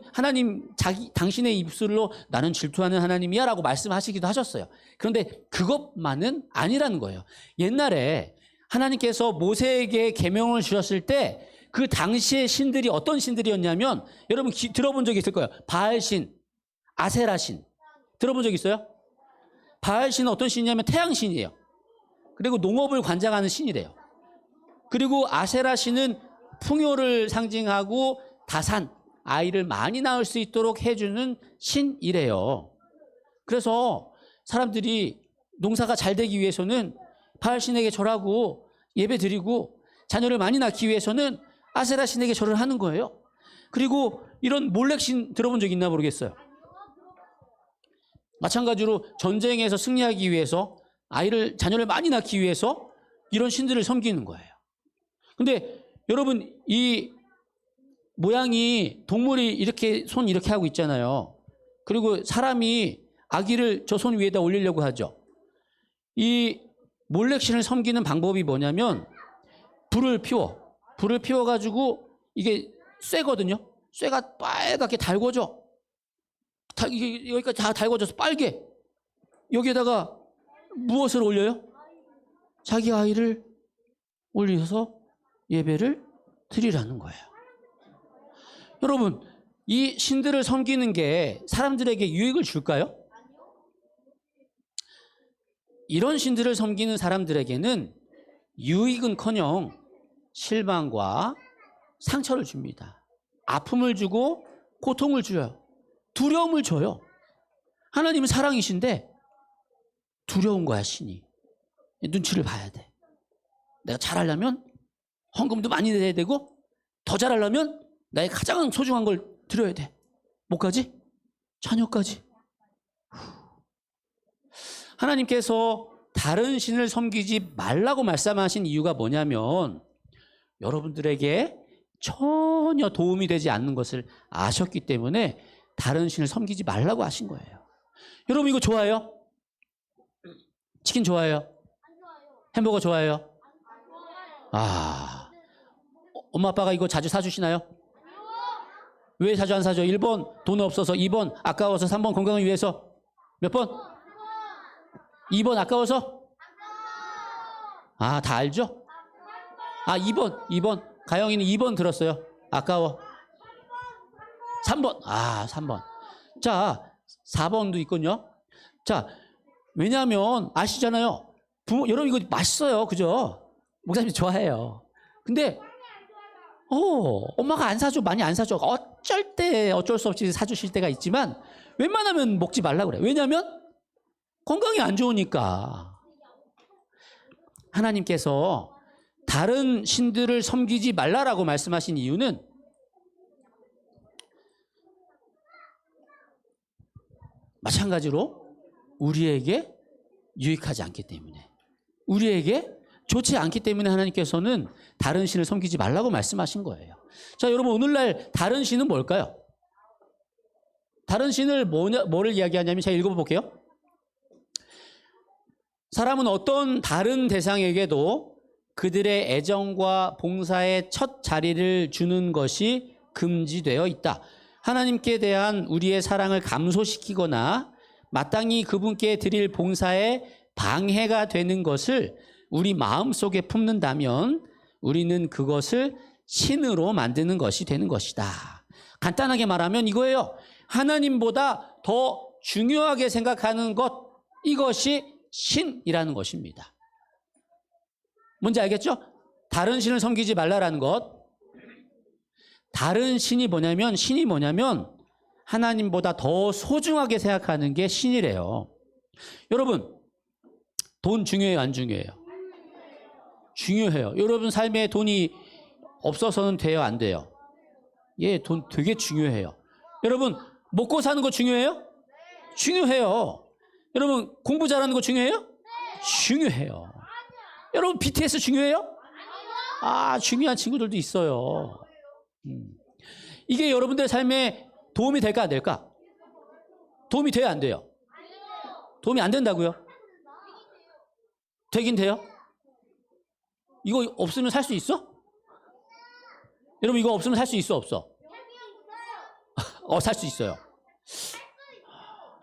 당신의 입술로 나는 질투하는 하나님이야 라고 말씀하시기도 하셨어요. 그런데 그것만은 아니라는 거예요. 옛날에 하나님께서 모세에게 계명을 주셨을 때 그 당시의 신들이 어떤 신들이었냐면 여러분 들어본 적 있을 거예요. 바알신, 아세라신 들어본 적 있어요? 바알신은 어떤 신이냐면 태양신이에요. 그리고 농업을 관장하는 신이래요. 그리고 아세라신은 풍요를 상징하고 다산, 아이를 많이 낳을 수 있도록 해주는 신이래요. 그래서 사람들이 농사가 잘 되기 위해서는 바알신에게 절하고 예배 드리고 자녀를 많이 낳기 위해서는 아세라신에게 절을 하는 거예요. 그리고 이런 몰렉신 들어본 적 있나 모르겠어요. 마찬가지로 전쟁에서 승리하기 위해서 자녀를 많이 낳기 위해서 이런 신들을 섬기는 거예요. 근데 여러분 이 모양이 동물이 이렇게 손 이렇게 하고 있잖아요. 그리고 사람이 아기를 저 손 위에다 올리려고 하죠. 이 몰렉신을 섬기는 방법이 뭐냐면 불을 피워가지고 이게 쇠거든요. 쇠가 빨갛게 달궈져. 여기까지 다 달궈져서 빨개. 여기에다가 무엇을 올려요? 자기 아이를 올려서 예배를 드리라는 거예요. 여러분, 이 신들을 섬기는 게 사람들에게 유익을 줄까요? 이런 신들을 섬기는 사람들에게는 유익은커녕 실망과 상처를 줍니다. 아픔을 주고 고통을 줘요. 두려움을 줘요. 하나님은 사랑이신데 두려운 거야, 신이. 눈치를 봐야 돼. 내가 잘하려면 헌금도 많이 내야 되고 더 잘하려면 나의 가장 소중한 걸 드려야 돼. 뭐까지? 자녀까지. 하나님께서 다른 신을 섬기지 말라고 말씀하신 이유가 뭐냐면 여러분들에게 전혀 도움이 되지 않는 것을 아셨기 때문에 다른 신을 섬기지 말라고 하신 거예요. 여러분 이거 좋아해요? 치킨 좋아해요? 햄버거 좋아해요? 엄마 아빠가 이거 자주 사주시나요? 왜 자주 안 사죠? 1번 돈 없어서, 2번 아까워서, 3번 건강을 위해서. 몇 번? 2번 아까워서? 다 알죠? 2번. 가영이는 2번 들었어요. 아까워. 3번. 3번. 자, 4번도 있군요. 자, 왜냐하면 아시잖아요. 여러분 이거 맛있어요. 그죠? 목사님 좋아해요. 근데 엄마가 안 사줘. 많이 안 사줘. 어쩔 수 없이 사주실 때가 있지만 웬만하면 먹지 말라고 그래. 왜냐하면 건강이 안 좋으니까. 하나님께서 다른 신들을 섬기지 말라라고 말씀하신 이유는 마찬가지로 우리에게 유익하지 않기 때문에, 우리에게 좋지 않기 때문에 하나님께서는 다른 신을 섬기지 말라고 말씀하신 거예요. 자, 여러분 오늘날 다른 신은 뭘까요? 다른 신을 뭐를 이야기하냐면 제가 읽어볼게요. 사람은 어떤 다른 대상에게도 그들의 애정과 봉사의 첫 자리를 주는 것이 금지되어 있다. 하나님께 대한 우리의 사랑을 감소시키거나 마땅히 그분께 드릴 봉사에 방해가 되는 것을 우리 마음속에 품는다면 우리는 그것을 신으로 만드는 것이 되는 것이다. 간단하게 말하면 이거예요. 하나님보다 더 중요하게 생각하는 것, 이것이 신이라는 것입니다. 뭔지 알겠죠? 다른 신을 섬기지 말라라는 것. 다른 신이 뭐냐면 하나님보다 더 소중하게 생각하는 게 신이래요. 여러분, 돈 중요해요, 안 중요해요? 중요해요. 여러분 삶에 돈이 없어서는 돼요, 안 돼요? 예, 돈 되게 중요해요. 여러분, 먹고 사는 거 중요해요? 중요해요. 여러분, 공부 잘하는 거 중요해요? 중요해요. 여러분, BTS 중요해요? 중요한 친구들도 있어요. 이게 여러분들의 삶에 도움이 될까, 안 될까? 도움이 돼요, 안 돼요? 도움이 안 된다고요? 되긴 돼요? 이거 없으면 살 수 있어? 여러분, 이거 없으면 살 수 있어, 없어? 살 수 있어요.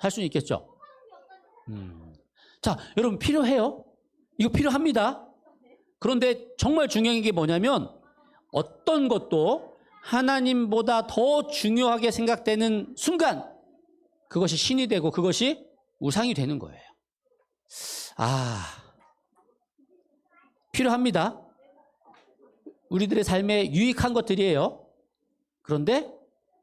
살 수는 있겠죠? 자, 여러분, 필요해요? 이거 필요합니다. 그런데 정말 중요한 게 뭐냐면 어떤 것도 하나님보다 더 중요하게 생각되는 순간 그것이 신이 되고 그것이 우상이 되는 거예요. 필요합니다. 우리들의 삶에 유익한 것들이에요. 그런데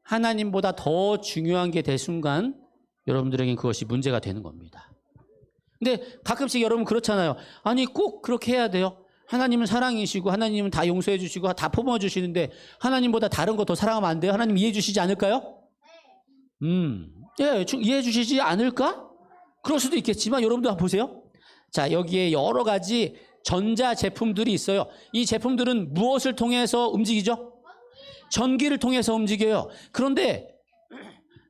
하나님보다 더 중요한 게 될 순간 여러분들에겐 그것이 문제가 되는 겁니다. 근데 가끔씩 여러분 그렇잖아요. 아니, 꼭 그렇게 해야 돼요? 하나님은 사랑이시고 하나님은 다 용서해 주시고 다 품어 주시는데 하나님보다 다른 거 더 사랑하면 안 돼요? 하나님 이해해 주시지 않을까요? 예, 이해해 주시지 않을까? 그럴 수도 있겠지만 여러분도 한번 보세요. 자, 여기에 여러 가지 전자 제품들이 있어요. 이 제품들은 무엇을 통해서 움직이죠? 전기를 통해서 움직여요. 그런데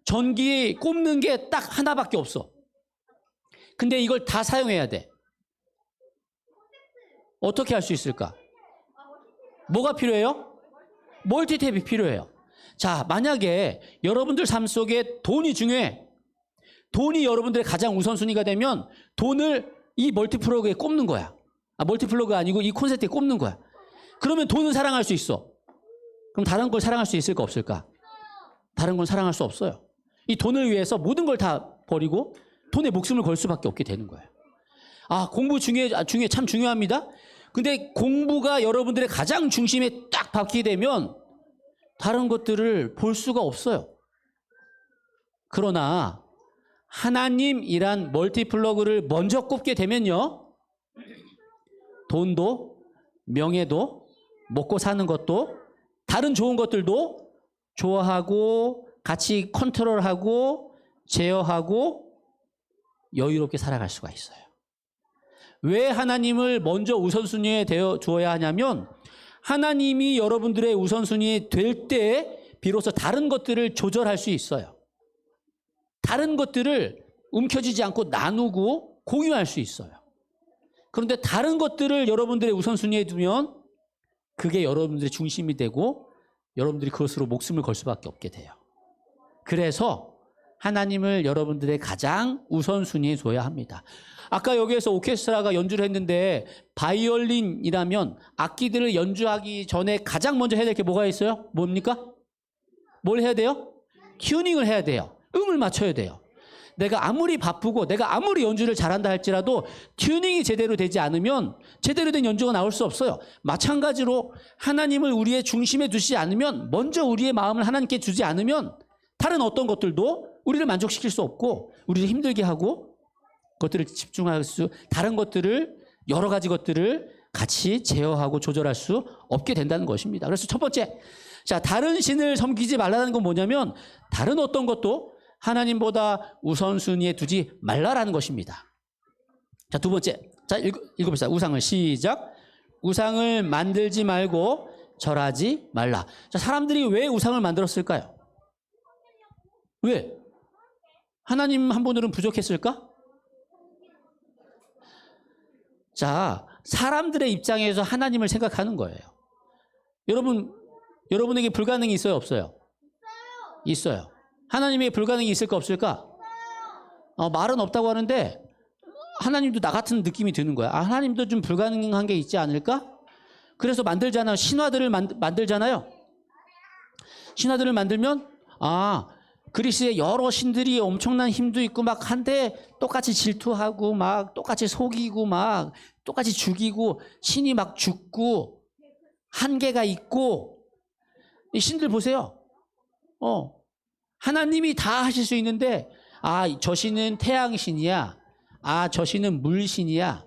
전기 꼽는 게 딱 하나밖에 없어. 근데 이걸 다 사용해야 돼. 어떻게 할 수 있을까? 뭐가 필요해요? 멀티탭이 필요해요. 자, 만약에 여러분들 삶 속에 돈이 중요해. 돈이 여러분들의 가장 우선순위가 되면 돈을 이 멀티플러그에 꼽는 거야. 멀티플러그가 아니고 이 콘센트에 꼽는 거야. 그러면 돈은 사랑할 수 있어. 그럼 다른 걸 사랑할 수 있을까, 없을까? 다른 건 사랑할 수 없어요. 이 돈을 위해서 모든 걸 다 버리고 돈에 목숨을 걸 수밖에 없게 되는 거예요. 공부 참 중요합니다. 근데 공부가 여러분들의 가장 중심에 딱 박히게 되면 다른 것들을 볼 수가 없어요. 그러나 하나님이란 멀티플러그를 먼저 꼽게 되면요, 돈도 명예도 먹고 사는 것도 다른 좋은 것들도 좋아하고 같이 컨트롤하고 제어하고 여유롭게 살아갈 수가 있어요. 왜 하나님을 먼저 우선순위에 되어 주어야 하냐면 하나님이 여러분들의 우선순위에 될 때 비로소 다른 것들을 조절할 수 있어요. 다른 것들을 움켜쥐지 않고 나누고 공유할 수 있어요. 그런데 다른 것들을 여러분들의 우선순위에 두면 그게 여러분들의 중심이 되고 여러분들이 그것으로 목숨을 걸 수밖에 없게 돼요. 그래서 하나님을 여러분들의 가장 우선순위에 둬야 합니다. 아까 여기에서 오케스트라가 연주를 했는데 바이올린이라면 악기들을 연주하기 전에 가장 먼저 해야 될 게 뭐가 있어요? 뭡니까? 뭘 해야 돼요? 튜닝을 해야 돼요. 음을 맞춰야 돼요. 내가 아무리 바쁘고 내가 아무리 연주를 잘한다 할지라도 튜닝이 제대로 되지 않으면 제대로 된 연주가 나올 수 없어요. 마찬가지로 하나님을 우리의 중심에 두시지 않으면, 먼저 우리의 마음을 하나님께 주지 않으면 다른 어떤 것들도 우리를 만족시킬 수 없고 우리를 힘들게 하고 그것들을 집중할 수, 다른 것들을, 여러 가지 것들을 같이 제어하고 조절할 수 없게 된다는 것입니다. 그래서 첫 번째, 자, 다른 신을 섬기지 말라는 건 뭐냐면 다른 어떤 것도 하나님보다 우선순위에 두지 말라라는 것입니다. 자, 두 번째, 자, 읽어봅시다. 우상을 시작. 우상을 만들지 말고 절하지 말라. 자, 사람들이 왜 우상을 만들었을까요? 왜? 하나님 한 분들은 부족했을까? 자, 사람들의 입장에서 하나님을 생각하는 거예요. 여러분에게 불가능이 있어요, 없어요? 있어요. 하나님에게 불가능이 있을까, 없을까? 말은 없다고 하는데 하나님도 나 같은 느낌이 드는 거야. 하나님도 좀 불가능한 게 있지 않을까? 그래서 만들잖아요. 신화들을 만들잖아요. 신화들을 만들면 그리스의 여러 신들이 엄청난 힘도 있고 막 한데 똑같이 질투하고 막 똑같이 속이고 막 똑같이 죽이고 신이 막 죽고 한계가 있고 이 신들 보세요. 하나님이 다 하실 수 있는데 저 신은 태양신이야. 저 신은 물신이야.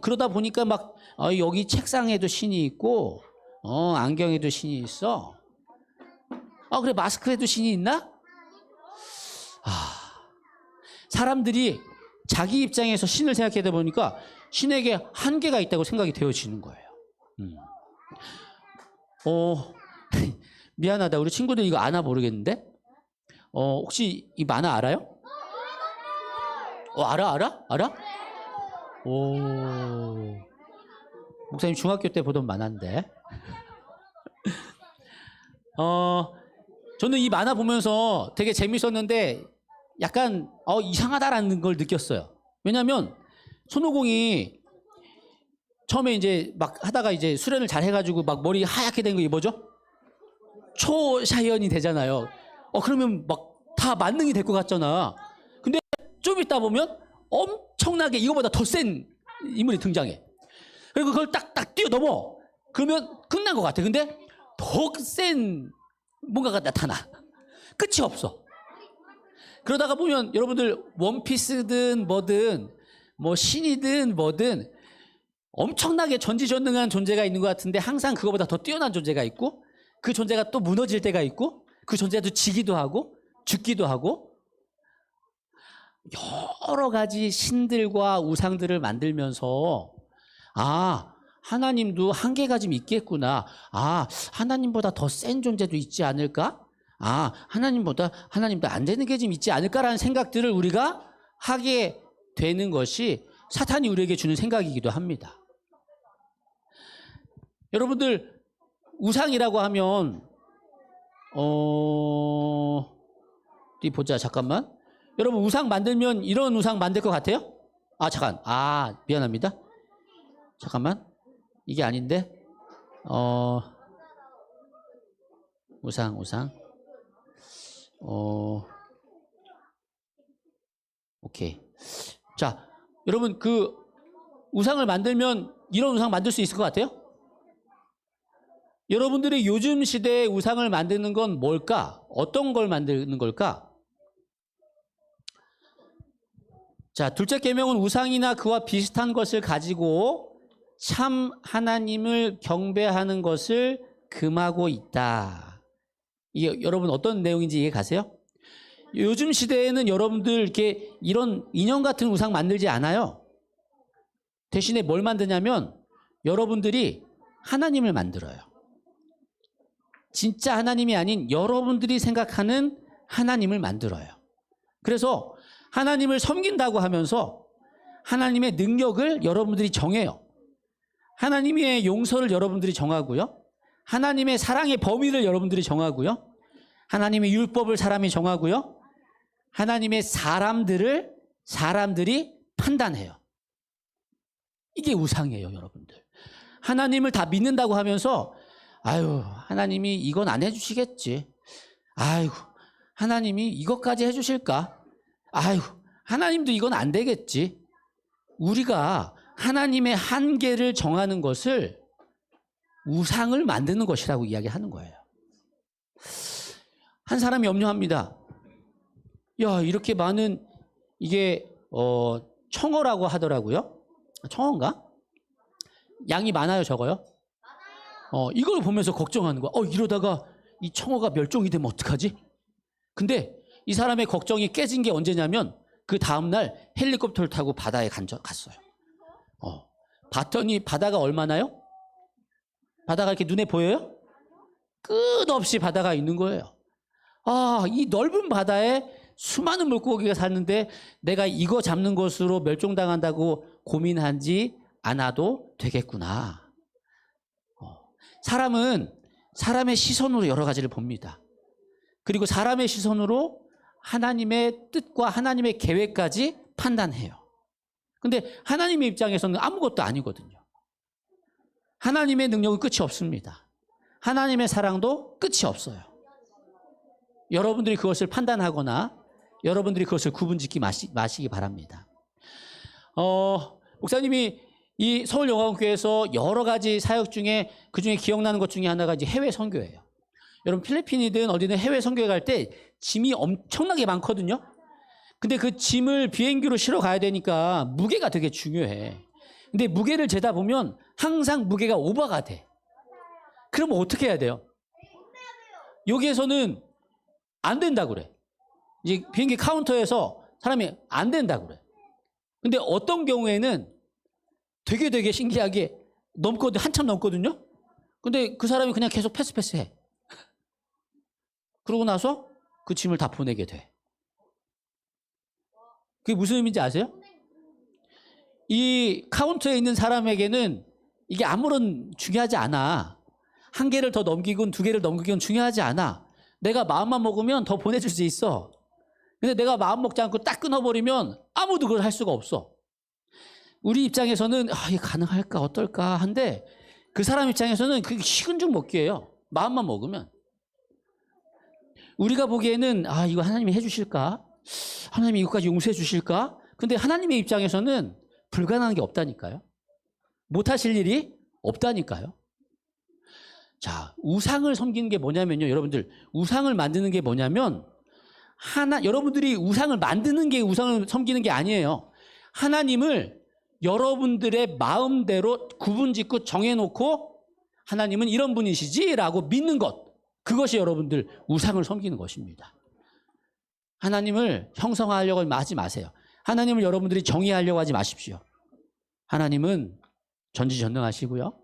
그러다 보니까 막 여기 책상에도 신이 있고 안경에도 신이 있어. 그래 마스크에도 신이 있나? 사람들이 자기 입장에서 신을 생각하다 보니까 신에게 한계가 있다고 생각이 되어지는 거예요. 미안하다. 우리 친구들 이거 아나 모르겠는데? 혹시 이 만화 알아요? 알아? 오. 목사님 중학교 때 보던 만화인데. 저는 이 만화 보면서 되게 재밌었는데 약간 이상하다라는 걸 느꼈어요. 왜냐면 손오공이 처음에 이제 막 하다가 이제 수련을 잘 해가지고 막 머리 하얗게 된 거 뭐죠? 초샤이언이 되잖아요. 그러면 막 다 만능이 될 것 같잖아. 근데 좀 있다 보면 엄청나게 이거보다 더 센 인물이 등장해. 그리고 그걸 딱딱 뛰어넘어. 그러면 끝난 것 같아. 근데 더 센 뭔가가 나타나. 끝이 없어. 그러다가 보면 여러분들 원피스든 뭐든 뭐 신이든 뭐든 엄청나게 전지전능한 존재가 있는 것 같은데 항상 그거보다 더 뛰어난 존재가 있고 그 존재가 또 무너질 때가 있고 그 존재도 지기도 하고 죽기도 하고 여러 가지 신들과 우상들을 만들면서 하나님도 한계가 좀 있겠구나. 하나님보다 더 센 존재도 있지 않을까? 하나님도 안 되는 게 좀 있지 않을까라는 생각들을 우리가 하게 되는 것이 사탄이 우리에게 주는 생각이기도 합니다. 여러분들 우상이라고 하면 어디 보자. 잠깐만. 여러분 우상 만들면 이런 우상 만들 것 같아요? 잠깐. 미안합니다. 잠깐만. 이게 아닌데. 우상. 오케이. 자, 여러분 그 우상을 만들면 이런 우상 만들 수 있을 것 같아요? 여러분들이 요즘 시대에 우상을 만드는 건 뭘까? 어떤 걸 만드는 걸까? 자, 둘째 계명은 우상이나 그와 비슷한 것을 가지고 참 하나님을 경배하는 것을 금하고 있다. 이게 여러분 어떤 내용인지 이해 가세요? 요즘 시대에는 여러분들 이렇게 이런 인형 같은 우상 만들지 않아요. 대신에 뭘 만드냐면 여러분들이 하나님을 만들어요. 진짜 하나님이 아닌 여러분들이 생각하는 하나님을 만들어요. 그래서 하나님을 섬긴다고 하면서 하나님의 능력을 여러분들이 정해요. 하나님의 용서를 여러분들이 정하고요. 하나님의 사랑의 범위를 여러분들이 정하고요. 하나님의 율법을 사람이 정하고요. 하나님의 사람들이 판단해요. 이게 우상이에요, 여러분들. 하나님을 다 믿는다고 하면서 하나님이 이건 안 해주시겠지. 하나님이 이것까지 해주실까? 하나님도 이건 안 되겠지. 우리가 하나님의 한계를 정하는 것을 우상을 만드는 것이라고 이야기하는 거예요. 한 사람이 염려합니다. 이렇게 많은 이게 청어라고 하더라고요. 청어인가? 양이 많아요, 적어요? 이걸 보면서 걱정하는 거야. 이러다가 이 청어가 멸종이 되면 어떡하지? 근데 이 사람의 걱정이 깨진 게 언제냐면 그 다음날 헬리콥터를 타고 바다에 갔어요. 봤더니 바다가 얼마나요? 바다가 이렇게 눈에 보여요? 끝없이 바다가 있는 거예요. 이 넓은 바다에 수많은 물고기가 사는데 내가 이거 잡는 것으로 멸종당한다고 고민하지 않아도 되겠구나. 사람은 사람의 시선으로 여러 가지를 봅니다. 그리고 사람의 시선으로 하나님의 뜻과 하나님의 계획까지 판단해요. 근데 하나님의 입장에서는 아무것도 아니거든요. 하나님의 능력은 끝이 없습니다. 하나님의 사랑도 끝이 없어요. 여러분들이 그것을 판단하거나 여러분들이 그것을 구분짓기 마시기 바랍니다. 목사님이 이 서울영화관교회에서 여러 가지 사역 중에 그중에 기억나는 것 중에 하나가 이제 해외 선교예요. 여러분 필리핀이든 어디든 해외 선교에 갈 때 짐이 엄청나게 많거든요. 근데 그 짐을 비행기로 실어 가야 되니까 무게가 되게 중요해. 근데 무게를 재다 보면 항상 무게가 오버가 돼. 그러면 어떻게 해야 돼요? 여기에서는 안 된다 그래. 이제 비행기 카운터에서 사람이 안 된다 그래. 근데 어떤 경우에는 되게 신기하게 넘거든, 한참 넘거든요. 근데 그 사람이 그냥 계속 패스해. 그러고 나서 그 짐을 다 보내게 돼. 그게 무슨 의미인지 아세요? 이 카운터에 있는 사람에게는 이게 아무런 중요하지 않아. 한 개를 더 넘기건 두 개를 넘기건 중요하지 않아. 내가 마음만 먹으면 더 보내줄 수 있어. 근데 내가 마음 먹지 않고 딱 끊어버리면 아무도 그걸 할 수가 없어. 우리 입장에서는 이게 가능할까 어떨까 한데 그 사람 입장에서는 그게 식은 죽 먹기예요. 마음만 먹으면. 우리가 보기에는 이거 하나님이 해주실까? 하나님이 이것까지 용서해 주실까? 근데 하나님의 입장에서는 불가능한 게 없다니까요. 못하실 일이 없다니까요. 자, 우상을 섬기는 게 뭐냐면요. 여러분들, 우상을 만드는 게 뭐냐면 여러분들이 우상을 만드는 게 우상을 섬기는 게 아니에요. 하나님을 여러분들의 마음대로 구분짓고 정해놓고 하나님은 이런 분이시지라고 믿는 것. 그것이 여러분들 우상을 섬기는 것입니다. 하나님을 형성하려고 하지 마세요. 하나님을 여러분들이 정의하려고 하지 마십시오. 하나님은 전지전능하시고요.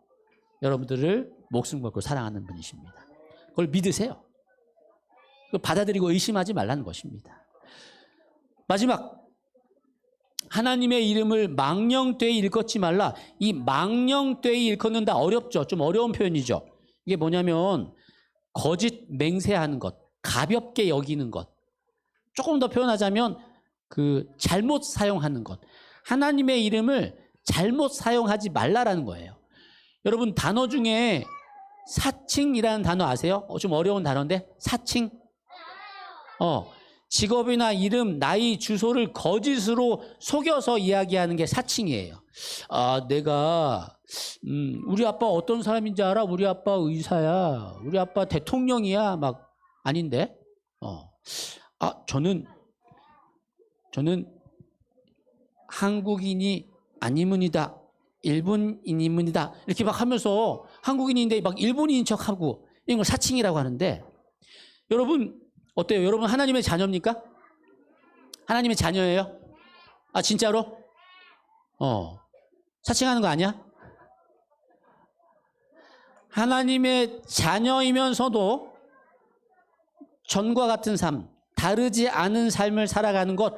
여러분들을 목숨 걸고 사랑하는 분이십니다. 그걸 믿으세요. 그걸 받아들이고 의심하지 말라는 것입니다. 마지막, 하나님의 이름을 망령되이 일컫지 말라. 이 망령되이 일컫는다 어렵죠. 좀 어려운 표현이죠. 이게 뭐냐면 거짓 맹세하는 것, 가볍게 여기는 것. 조금 더 표현하자면 잘못 사용하는 것. 하나님의 이름을 잘못 사용하지 말라라는 거예요. 여러분 단어 중에 사칭이라는 단어 아세요? 좀 어려운 단어인데 사칭. 직업이나 이름, 나이, 주소를 거짓으로 속여서 이야기하는 게 사칭이에요. 내가 우리 아빠 어떤 사람인지 알아? 우리 아빠 의사야. 우리 아빠 대통령이야. 막 아닌데. 저는 한국인이 아니문이다. 일본인이문이다. 이렇게 막 하면서 한국인인데 막 일본인인 척하고 이런 걸 사칭이라고 하는데 여러분 어때요? 여러분 하나님의 자녀입니까? 하나님의 자녀예요? 진짜로? 사칭하는 거 아니야? 하나님의 자녀이면서도 전과 같은 삶, 다르지 않은 삶을 살아가는 것.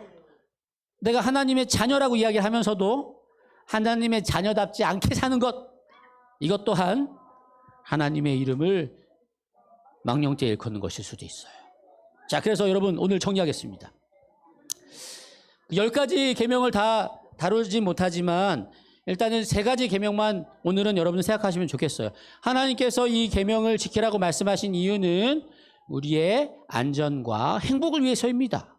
내가 하나님의 자녀라고 이야기하면서도 하나님의 자녀답지 않게 사는 것. 이것 또한 하나님의 이름을 망령되이 일컫는 것일 수도 있어요. 자, 그래서 여러분 오늘 정리하겠습니다. 10가지 계명을 다 다루지 못하지만 일단은 3가지 계명만 오늘은 여러분 생각하시면 좋겠어요. 하나님께서 이 계명을 지키라고 말씀하신 이유는 우리의 안전과 행복을 위해서입니다.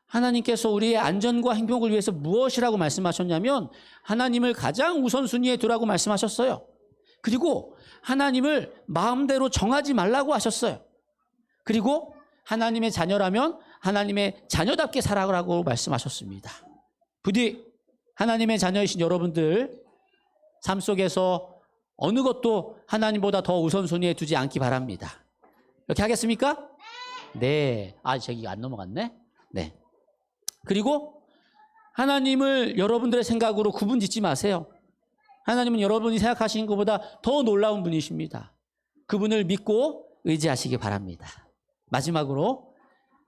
하나님께서 우리의 안전과 행복을 위해서 무엇이라고 말씀하셨냐면 하나님을 가장 우선순위에 두라고 말씀하셨어요. 그리고 하나님을 마음대로 정하지 말라고 하셨어요. 그리고 하나님의 자녀라면 하나님의 자녀답게 살아가라고 말씀하셨습니다. 부디 하나님의 자녀이신 여러분들 삶 속에서 어느 것도 하나님보다 더 우선순위에 두지 않기 바랍니다. 이렇게 하겠습니까? 네. 저기 안 넘어갔네? 네. 그리고 하나님을 여러분들의 생각으로 구분 짓지 마세요. 하나님은 여러분이 생각하시는 것보다 더 놀라운 분이십니다. 그분을 믿고 의지하시기 바랍니다. 마지막으로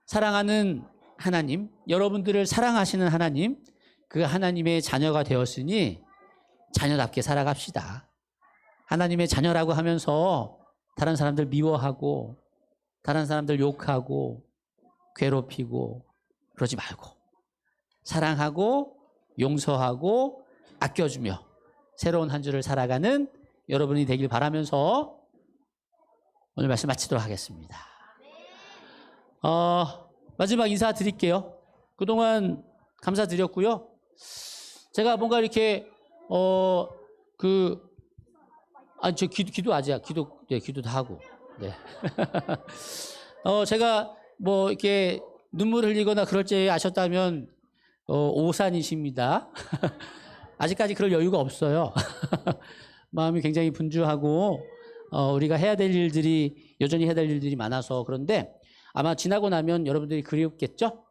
사랑하는 하나님, 여러분들을 사랑하시는 하나님, 그 하나님의 자녀가 되었으니 자녀답게 살아갑시다. 하나님의 자녀라고 하면서 다른 사람들 미워하고 다른 사람들 욕하고 괴롭히고 그러지 말고 사랑하고 용서하고 아껴주며 새로운 한 주를 살아가는 여러분이 되길 바라면서 오늘 말씀 마치도록 하겠습니다. 마지막 인사드릴게요. 그동안 감사드렸고요. 제가 뭔가 이렇게 저 기도 아직 기도 다 하고. 네. 제가 뭐 이렇게 눈물 흘리거나 그럴 줄 아셨다면 오산이십니다. 아직까지 그럴 여유가 없어요. 마음이 굉장히 분주하고 우리가 해야 될 일들이 여전히 해야 될 일들이 많아서 그런데 아마 지나고 나면 여러분들이 그리웠겠죠?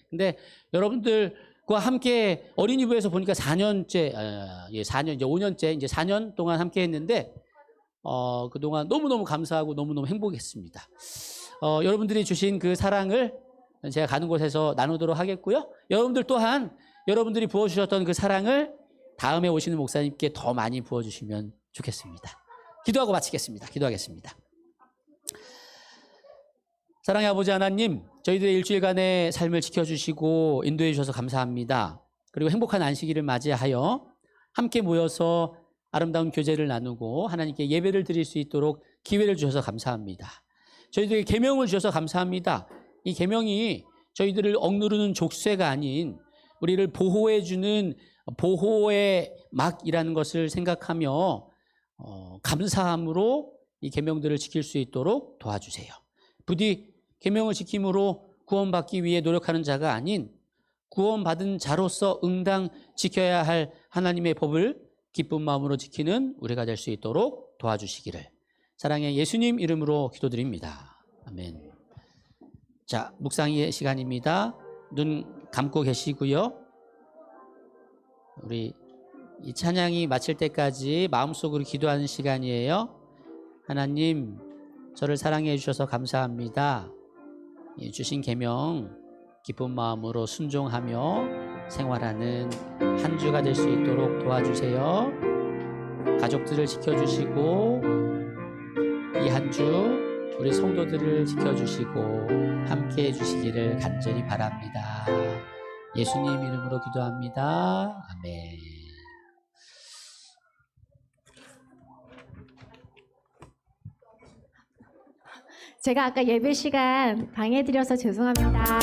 근데 여러분들과 함께 어린이부에서 보니까 4년째, 4년, 이제 5년째, 이제 4년 동안 함께 했는데, 그동안 너무너무 감사하고 너무너무 행복했습니다. 여러분들이 주신 그 사랑을 제가 가는 곳에서 나누도록 하겠고요. 여러분들 또한 여러분들이 부어주셨던 그 사랑을 다음에 오시는 목사님께 더 많이 부어주시면 좋겠습니다. 기도하고 마치겠습니다. 기도하겠습니다. 사랑의 아버지 하나님, 저희들의 일주일간의 삶을 지켜주시고 인도해 주셔서 감사합니다. 그리고 행복한 안식일을 맞이하여 함께 모여서 아름다운 교제를 나누고 하나님께 예배를 드릴 수 있도록 기회를 주셔서 감사합니다. 저희들에게 계명을 주셔서 감사합니다. 이 계명이 저희들을 억누르는 족쇄가 아닌 우리를 보호해주는 보호의 막이라는 것을 생각하며 감사함으로 이 계명들을 지킬 수 있도록 도와주세요. 부디 계명을 지킴으로 구원받기 위해 노력하는 자가 아닌 구원받은 자로서 응당 지켜야 할 하나님의 법을 기쁜 마음으로 지키는 우리가 될 수 있도록 도와주시기를 사랑의 예수님 이름으로 기도드립니다. 아멘. 자, 묵상의 시간입니다. 눈 감고 계시고요. 우리 이 찬양이 마칠 때까지 마음속으로 기도하는 시간이에요. 하나님, 저를 사랑해 주셔서 감사합니다. 주신 계명 기쁜 마음으로 순종하며 생활하는 한 주가 될 수 있도록 도와주세요. 가족들을 지켜주시고 이 한 주 우리 성도들을 지켜주시고 함께해 주시기를 간절히 바랍니다. 예수님 이름으로 기도합니다. 아멘. 제가 아까 예배 시간 방해드려서 죄송합니다.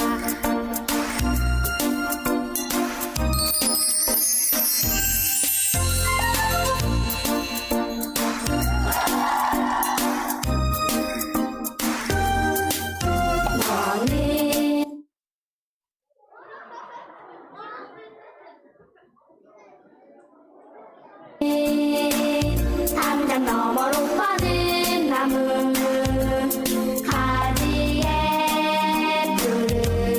담장 너머로 뻗은 나무 가지에 푸른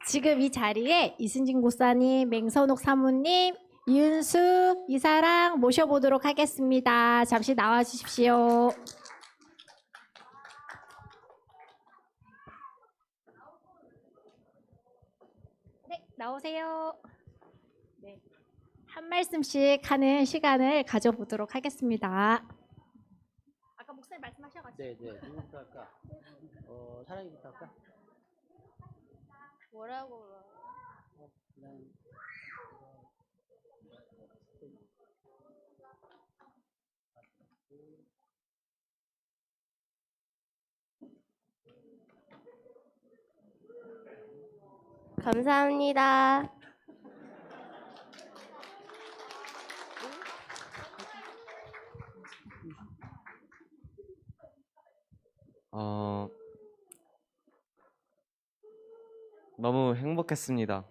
지금 이 자리에 이순진 고사님, 맹선옥 사모님, 이은수, 이사랑 모셔보도록 하겠습니다. 잠시 나와 주십시오. 네, 나오세요. 네, 한 말씀씩 하는 시간을 가져보도록 하겠습니다. 아까 목사님 말씀하셔가지고. 네, 네. 누구부터 할까? 사랑이부터 할까? 뭐라고? 감사합니다. 너무 행복했습니다.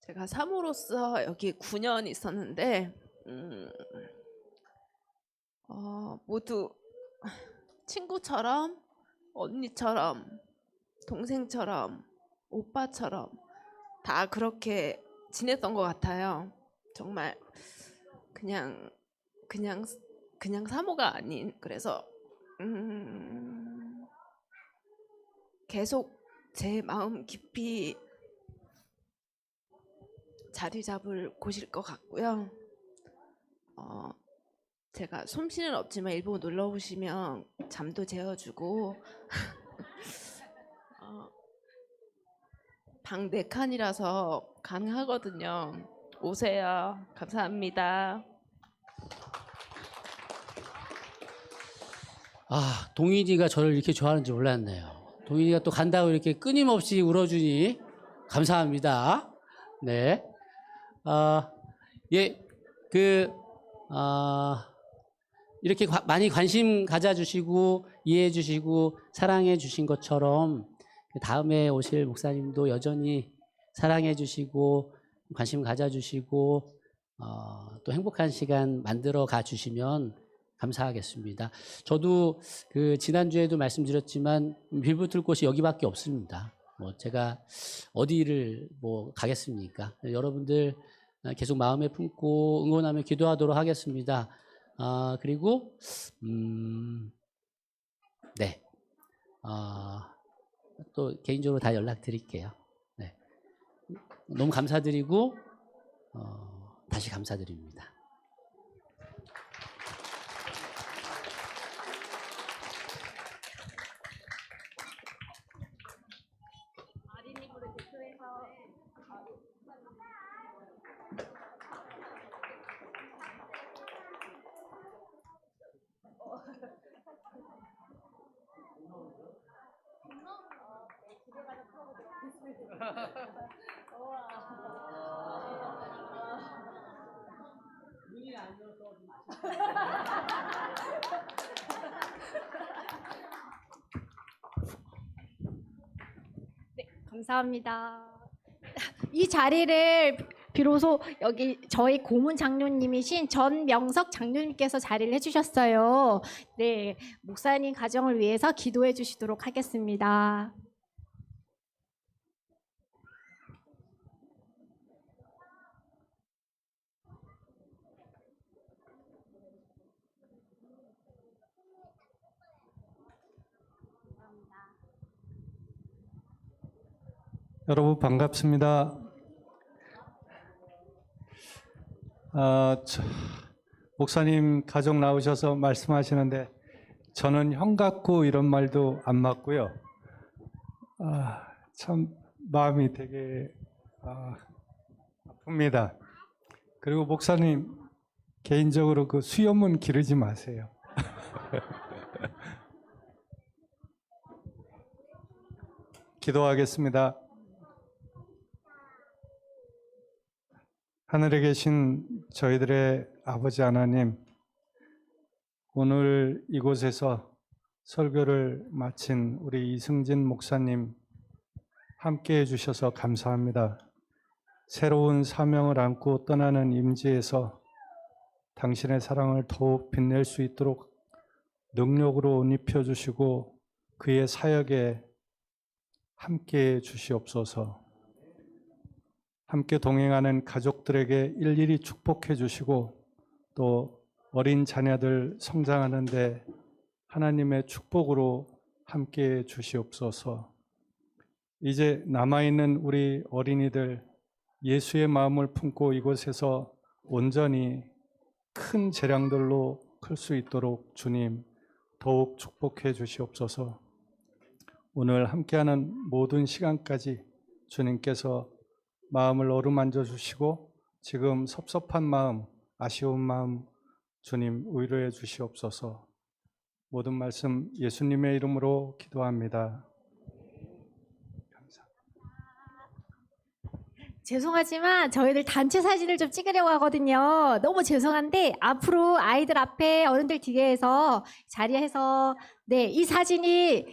제가 사모로서 여기 9년 있었는데 모두 친구처럼, 언니처럼, 동생처럼, 오빠처럼 다 그렇게 지냈던 것 같아요. 정말 그냥 사모가 아닌. 그래서 계속 제 마음 깊이 자리 잡을 곳일 것 같고요. 제가 솜씨는 없지만 일본 놀러 오시면 잠도 재워주고 방 4칸이라서 가능하거든요. 오세요. 감사합니다. 동인이가 저를 이렇게 좋아하는지 몰랐네요. 동인이가 또 간다고 이렇게 끊임없이 울어주니 감사합니다. 네. 이렇게 많이 관심 가져주시고 이해해주시고 사랑해주신 것처럼 다음에 오실 목사님도 여전히 사랑해주시고 관심 가져주시고 또 행복한 시간 만들어 가주시면 감사하겠습니다. 저도 지난주에도 말씀드렸지만 빌붙을 곳이 여기밖에 없습니다. 제가 어디를 가겠습니까? 여러분들 계속 마음에 품고 응원하며 기도하도록 하겠습니다. 그리고 네, 또 개인적으로 다 연락드릴게요. 네, 너무 감사드리고 다시 감사드립니다. 네, 감사합니다. 이 자리를 비로소 여기 저희 고문 장로님이신 전명석 장로님께서 자리를 해주셨어요. 네, 목사님 가정을 위해서 기도해 주시도록 하겠습니다. 여러분 반갑습니다. 목사님 가족 나오셔서 말씀하시는데 저는 형 같고 이런 말도 안 맞고요. 참 마음이 되게 아픕니다. 그리고 목사님 개인적으로 그 수염은 기르지 마세요. 기도하겠습니다. 하늘에 계신 저희들의 아버지 하나님, 오늘 이곳에서 설교를 마친 우리 이승진 목사님 함께 해주셔서 감사합니다. 새로운 사명을 안고 떠나는 임지에서 당신의 사랑을 더욱 빛낼 수 있도록 능력으로 옷 입혀주시고 그의 사역에 함께 주시옵소서. 함께 동행하는 가족들에게 일일이 축복해 주시고 또 어린 자녀들 성장하는데 하나님의 축복으로 함께 주시옵소서. 이제 남아있는 우리 어린이들 예수의 마음을 품고 이곳에서 온전히 큰 재량들로 클 수 있도록 주님 더욱 축복해 주시옵소서. 오늘 함께하는 모든 시간까지 주님께서 마음을 어루만져 주시고 지금 섭섭한 마음, 아쉬운 마음 주님 위로해 주시옵소서. 모든 말씀 예수님의 이름으로 기도합니다. 죄송하지만 저희들 단체 사진을 좀 찍으려고 하거든요. 너무 죄송한데 앞으로 아이들 앞에 어른들 뒤에서 자리해서 이 사진이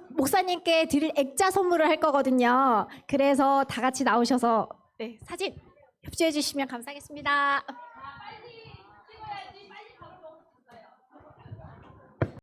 목사님께 드릴 액자 선물을 할 거거든요. 그래서 다 같이 나오셔서 사진 협조해 주시면 감사하겠습니다.